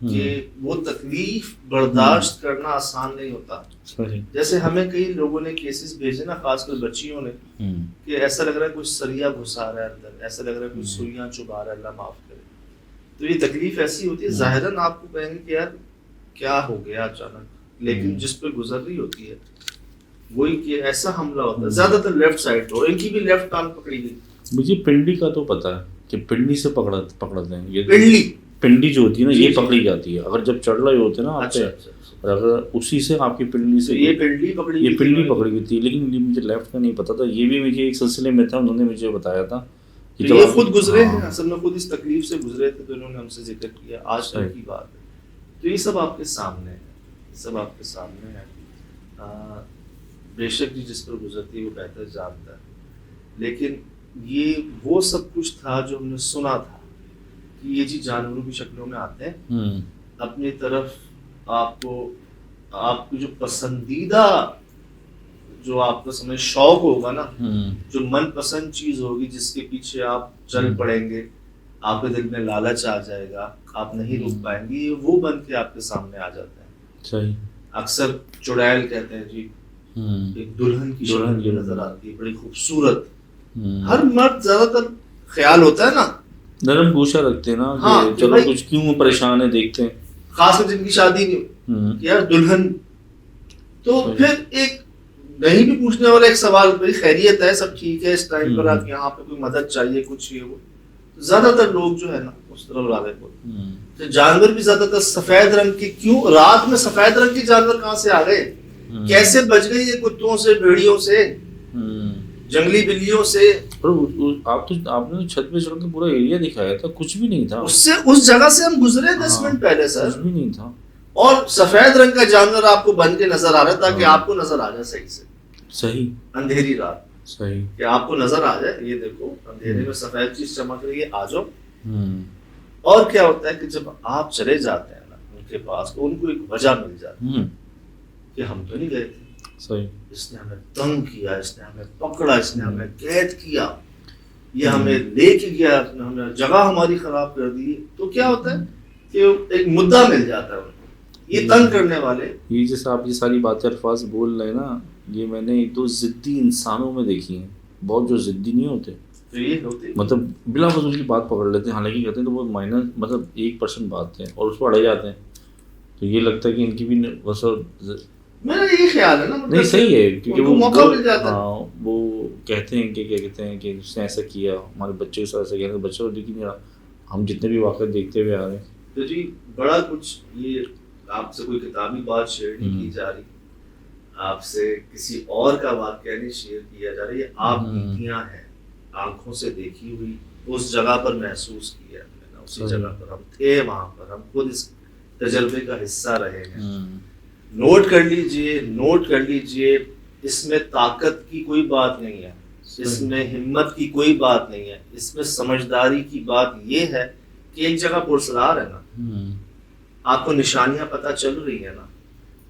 कि वो तकलीफ बर्दाश्त करना आसान नहीं होता। जैसे हमें कई लोगों ने केसेस भेजे ना, खासकर बच्चियों ने, कि ऐसा लग रहा है कुछ सरिया घुसा रहा है अंदर, ऐसा लग रहा है कुछ सुइयां चुभा रहा है, अल्लाह माफ करे। तो ये तकलीफ ऐसी होती है, जाहिरन आपको कहेंगे कि यार क्या हो गया अचानक, लेकिन जिस पे गुजर रही होती है वही कि ऐसा हमला होता है, ज्यादातर लेफ्ट साइड, और इनकी भी लेफ्ट टांग पकड़ी गई। मुझे पिंडी का तो पता है कि पिंडी से पकड़ते हैं ये, पिंडी जो होती है ना ये पकड़ी जाती है अगर जब चढ़ रहे होते हैं ना आप पे। अच्छा। और अगर उसी से आपकी पिंडी से, ये पिंडी पकड़ी गई थी, लेकिन ये मुझे लेफ्ट का नहीं पता था। ये भी मुझे एक सिलसिले में था, उन्होंने मुझे बताया था कि तो ये खुद गुजरे हैं, असल में खुद इस तकलीफ से गुजरे थे, तो इन्होंने हमसे जिक्र किया, आज तक की बात है। तो ये सब आपके सामने है, सब आपके सामने है। बेशक जी जिस पर गुजरती है वो बेहतर जानता है, लेकिन ये वो सब कुछ था जो हमने सुना था कि ये जी जानवरों की शक्लों में आते हैं अपनी तरफ, आपको जो पसंदीदा, जो आपको समझ शौक होगा ना, जो मनपसंद चीज होगी जिसके पीछे आप चल पड़ेंगे, आपके दिल में लालच आ जाएगा, आप नहीं रुक पाएंगे, ये वो बन के आपके सामने आ जाता है। सही। अक्सर चुड़ैल कहते हैं जी, एक दुल्हन की शक्ल नजर आती है, बड़ी खूबसूरत। हर मर्द ज्यादातर ख्याल होता है ना, नरम गोशा रखते हैं ना, हाँ, चलो कुछ क्यों परेशान है देखते हैं, खासकर जिनकी शादी नहीं यार दुल्हन। तो फिर एक नहीं भी पूछने वाला एक सवाल, भाई खैरियत है, सब ठीक है, इस टाइम पर आप यहाँ पे कोई मदद चाहिए, कुछ ये वो, ज्यादातर लोग जो है ना उस तरफ राग़िब होते हैं। तो जानवर भी ज्यादातर सफेद रंग के, क्यों रात में सफेद रंग के जानवर कहाँ से आ गए, कैसे बच गए ये कुत्तों से, भेड़ियों से, जंगली बिल्लियों से। पर आपने तो छत पे चढ़ के पूरा एरिया दिखाया था, कुछ भी नहीं था उससे उस जगह से हम गुजरे 10 हाँ, मिनट पहले कुछ सर, भी नहीं था। और सफेद रंग का जानवर आपको बन के नजर आ रहा है ताकि हाँ। आपको नजर आ जाए सही से, सही अंधेरी रात सही। कि आपको नजर आ जाए, ये देखो अंधेरे में सफेद चीज चमक रही है, आ जाओ। और क्या होता है कि जब आप चले जाते हैं ना उनके पास, तो उनको एक वजह मिल जाती है कि हम तो नहीं गए थे, सही। इसने हमें तंग किया, इसने हमें पकड़ा, इसने हमें कैद किया, ये हमें लेके गया, इसने हमें जगह हमारी खराब कर दी। तो क्या होता है कि एक मुद्दा मिल जाता है उनको, ये तंग करने वाले। ये जैसे आप ये सारी बातें अल्फाज बोल रहे हैं ना, ये मैंने 1-2 जिद्दी इंसानों में देखी हैं, बहुत जो जिद्दी नहीं होते, तो ये होते मतलब बिला वजह की बात पकड़ लेते हैं, हालांकि कहते हैं तो बहुत माइनर, मतलब 1% बात है और उस पर अड़े जाते हैं। तो ये लगता है कि इनकी भी बस मेरा यही ख्याल है ना, मतलब नहीं सही है, क्योंकि उनको मौका मिल जाता है। हाँ, वो कहते हैं कि क्या कहते हैं कि उसने ऐसा किया, हमारे बच्चे के साथ ऐसा किया, बच्चे को दिख ही नहीं रहा, हम जितने भी वाक़या देखते हुए आ रहे हैं। तो जी बड़ा कुछ, ये आपसे कोई किताबी बात शेयर नहीं की जा रही, आपसे किसी और का वाक़या नहीं शेयर किया जा रहा, ये आप बीतियां हैं, आंखों से देखी हुई, उस जगह पर महसूस किया हमने, उसी जगह पर हम थे, वहां पर हम खुद इस तजर्बे का हिस्सा रहे हैं। नोट कर लीजिए, नोट कर लीजिए, इसमें ताकत की कोई बात नहीं है, इसमें हिम्मत की कोई बात नहीं है, इसमें समझदारी की बात ये है कि एक जगह पुरसरार है ना, आपको निशानियां पता चल रही है ना,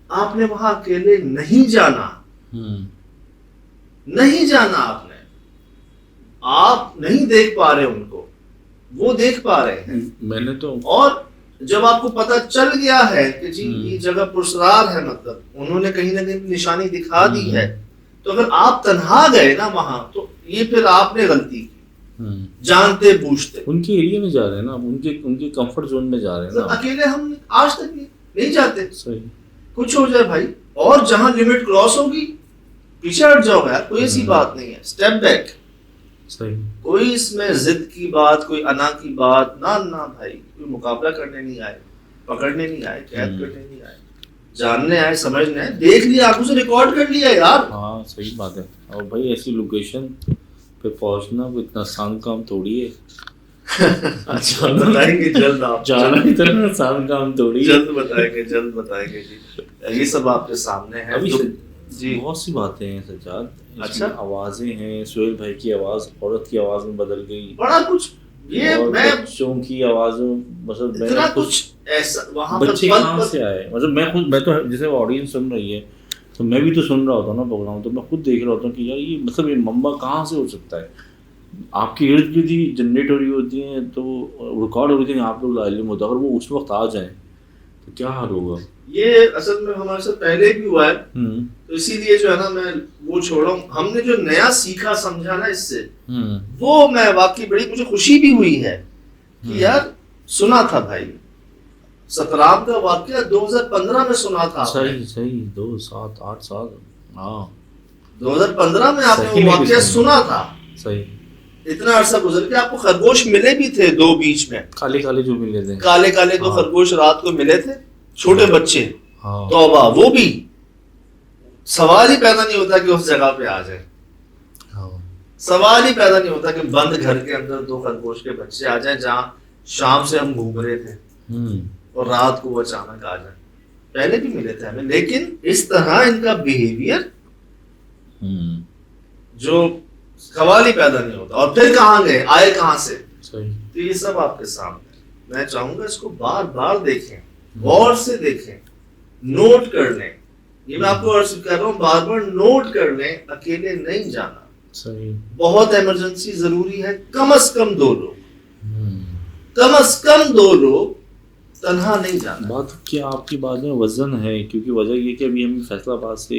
आपने वहां अकेले नहीं जाना, नहीं जाना आपने, आप नहीं देख पा रहे उनको, वो देख पा रहे हैं। मैंने तो, और जब आपको पता चल गया है कि जी ये जगह पुरसरार है, मतलब उन्होंने कहीं ना कहीं निशानी दिखा दी है, तो अगर आप तन्हा गए ना वहां, तो ये फिर आपने गलती की, जानते बूझते। उनके एरिया में जा रहे हैं ना, उनके कंफर्ट जोन में जा रहे हैं तो ना। अकेले हम आज तक नहीं जाते, सही। कुछ हो जाए भाई, और जहां लिमिट क्रॉस होगी पीछे हट जाओ यार, कोई ऐसी बात नहीं है, स्टेप बैक। सही। कोई इसमें जिद की बात, कोई अना की बात ना, ना भाई, कोई मुकाबला करने नहीं आए, पकड़ने नहीं आए, कैद करने नहीं आए, जानने आए, समझने आए, देख लिया, आंखों से रिकॉर्ड कर लिया यार। हाँ सही बात है। और भाई ऐसी लोकेशन पे पहुंचना कोई इतना आसान काम थोड़ी है। अच्छा बताएंगे जल्द, आप जाना इतना आसान काम थोड़ी है। जल्द बताएंगे जी, ये सब आपके सामने है। अभी तो जी बहुत सी बातें हैं सज्जाद, अच्छा। आवाजें हैं, सोहेल भाई की आवाज औरत की आवाज में बदल गई, बड़ा कुछ, ये और मैं बच्चों की आवाजों, मतलब इतना मैंने कुछ ऐसा वहां पर बच्चे पल कहाँ पल- से आए, मतलब मैं तो जैसे ऑडियंस सुन रही है तो मैं भी तो सुन रहा होता हूँ ना प्रोग्राम, तो मैं खुद देख रहा होता हूँ कि यार ये मतलब ये मम्मा कहाँ से हो सकता है। आपके इर्द गिर्द ही जनरेट हो रही होती हैं, तो रिकॉर्ड हो रही थी, आप लोग लाइम होता है, अगर वो उस वक्त आ जाए तो क्या हाल होगा। ये असल में हमारे साथ पहले भी हुआ है, तो इसीलिए जो है ना मैं वो छोड़ा हूँ। हमने जो नया सीखा समझा ना इससे, वो मैं वाकई बड़ी मुझे खुशी भी हुई है कि यार सुना था भाई, सतराम का वाकया 2015 में सुना था आपने। सही 2-7-8 साल, हाँ 2015 में आपने सही वो में भी वाकया सुना। सुना था। सही। इतना अरसा गुजर के आपको खरगोश मिले भी थे 2 बीच में, काले काले जो मिले थे, काले काले 2 खरगोश रात को मिले थे, छोटे बच्चे। हाँ तौबा, वो भी सवाल ही पैदा नहीं होता कि उस जगह पे आ जाए, हाँ सवाल ही पैदा नहीं होता कि बंद घर के अंदर 2 खरगोश के बच्चे आ जाएं, जहां शाम से हम घूम रहे थे और रात को वो अचानक आ जाए। पहले भी मिले थे हमें, लेकिन इस तरह इनका बिहेवियर जो सवाल ही पैदा नहीं होता। और फिर कहाँ गए, आए कहाँ से, सही। तो ये सब आपके सामने है। मैं चाहूंगा इसको बार बार देखें, गौर से देखें, नोट कर लें। ये मैं आपको अर्ज कर रहा हूँ, बार बार नोट कर लें, अकेले नहीं जाना। सही। बहुत इमरजेंसी जरूरी है, कम से कम 2 लोग, कम से कम 2 लोग, तन्हा नहीं जाना। बात क्या आपकी बात में वजन है, क्योंकि वजह ये कि अभी हम फैसलाबाद से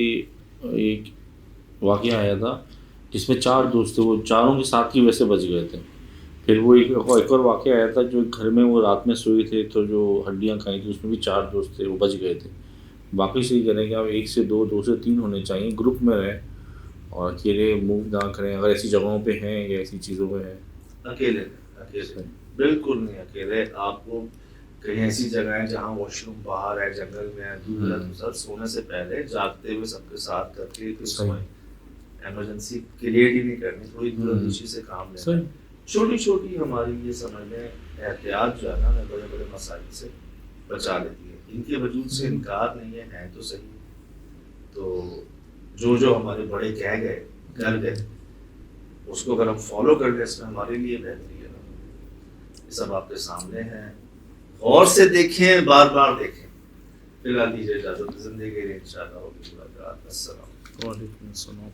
एक वाकया आया था जिसमें 4 दोस्त थे, वो चारों के साथ ही वैसे बच गए थे। फिर वो एक और वाकया आया था जो घर में वो रात में सोए थे, तो जो हड्डियां खाई थी उसमें भी 4 दोस्त थे, वो बच गए थे। बाकी सही कह रहे हैं कि आप 1 से 2, 2 से 3 होने चाहिए, ग्रुप में रहें और अकेले मूव ना करें अगर ऐसी जगहों पे हैं या ऐसी चीज़ों में हैं। अकेले बिल्कुल नहीं अकेले। आपको कहीं ऐसी जगह है जहाँ वॉशरूम बाहर है, जंगल में है, दूर है, तो सर सोने से पहले जागते हुए सबके साथ करके फिर सोएं। इमरजेंसी क्रिएट ही नहीं करनी, थोड़ी दूरदर्शी से काम लेना। सही। छोटी छोटी हमारी ये समझ लें एहतियात जो है ना, हमें बड़े बड़े मसाइल से बचा लेती है। इनके वजूद से इनकार नहीं है तो सही। तो जो हमारे बड़े कह गए कर गए, उसको अगर हम फॉलो कर लें इसमें हमारे लिए बेहतरी है ना। ये सब आपके सामने है, गौर से देखें, बार बार देखें। फिलहाल दीजिए इजाज़त, ज़िंदगी इंशाअल्लाह होगी मुलाकात। अस्सलाम। वालेकुम अस्सलाम।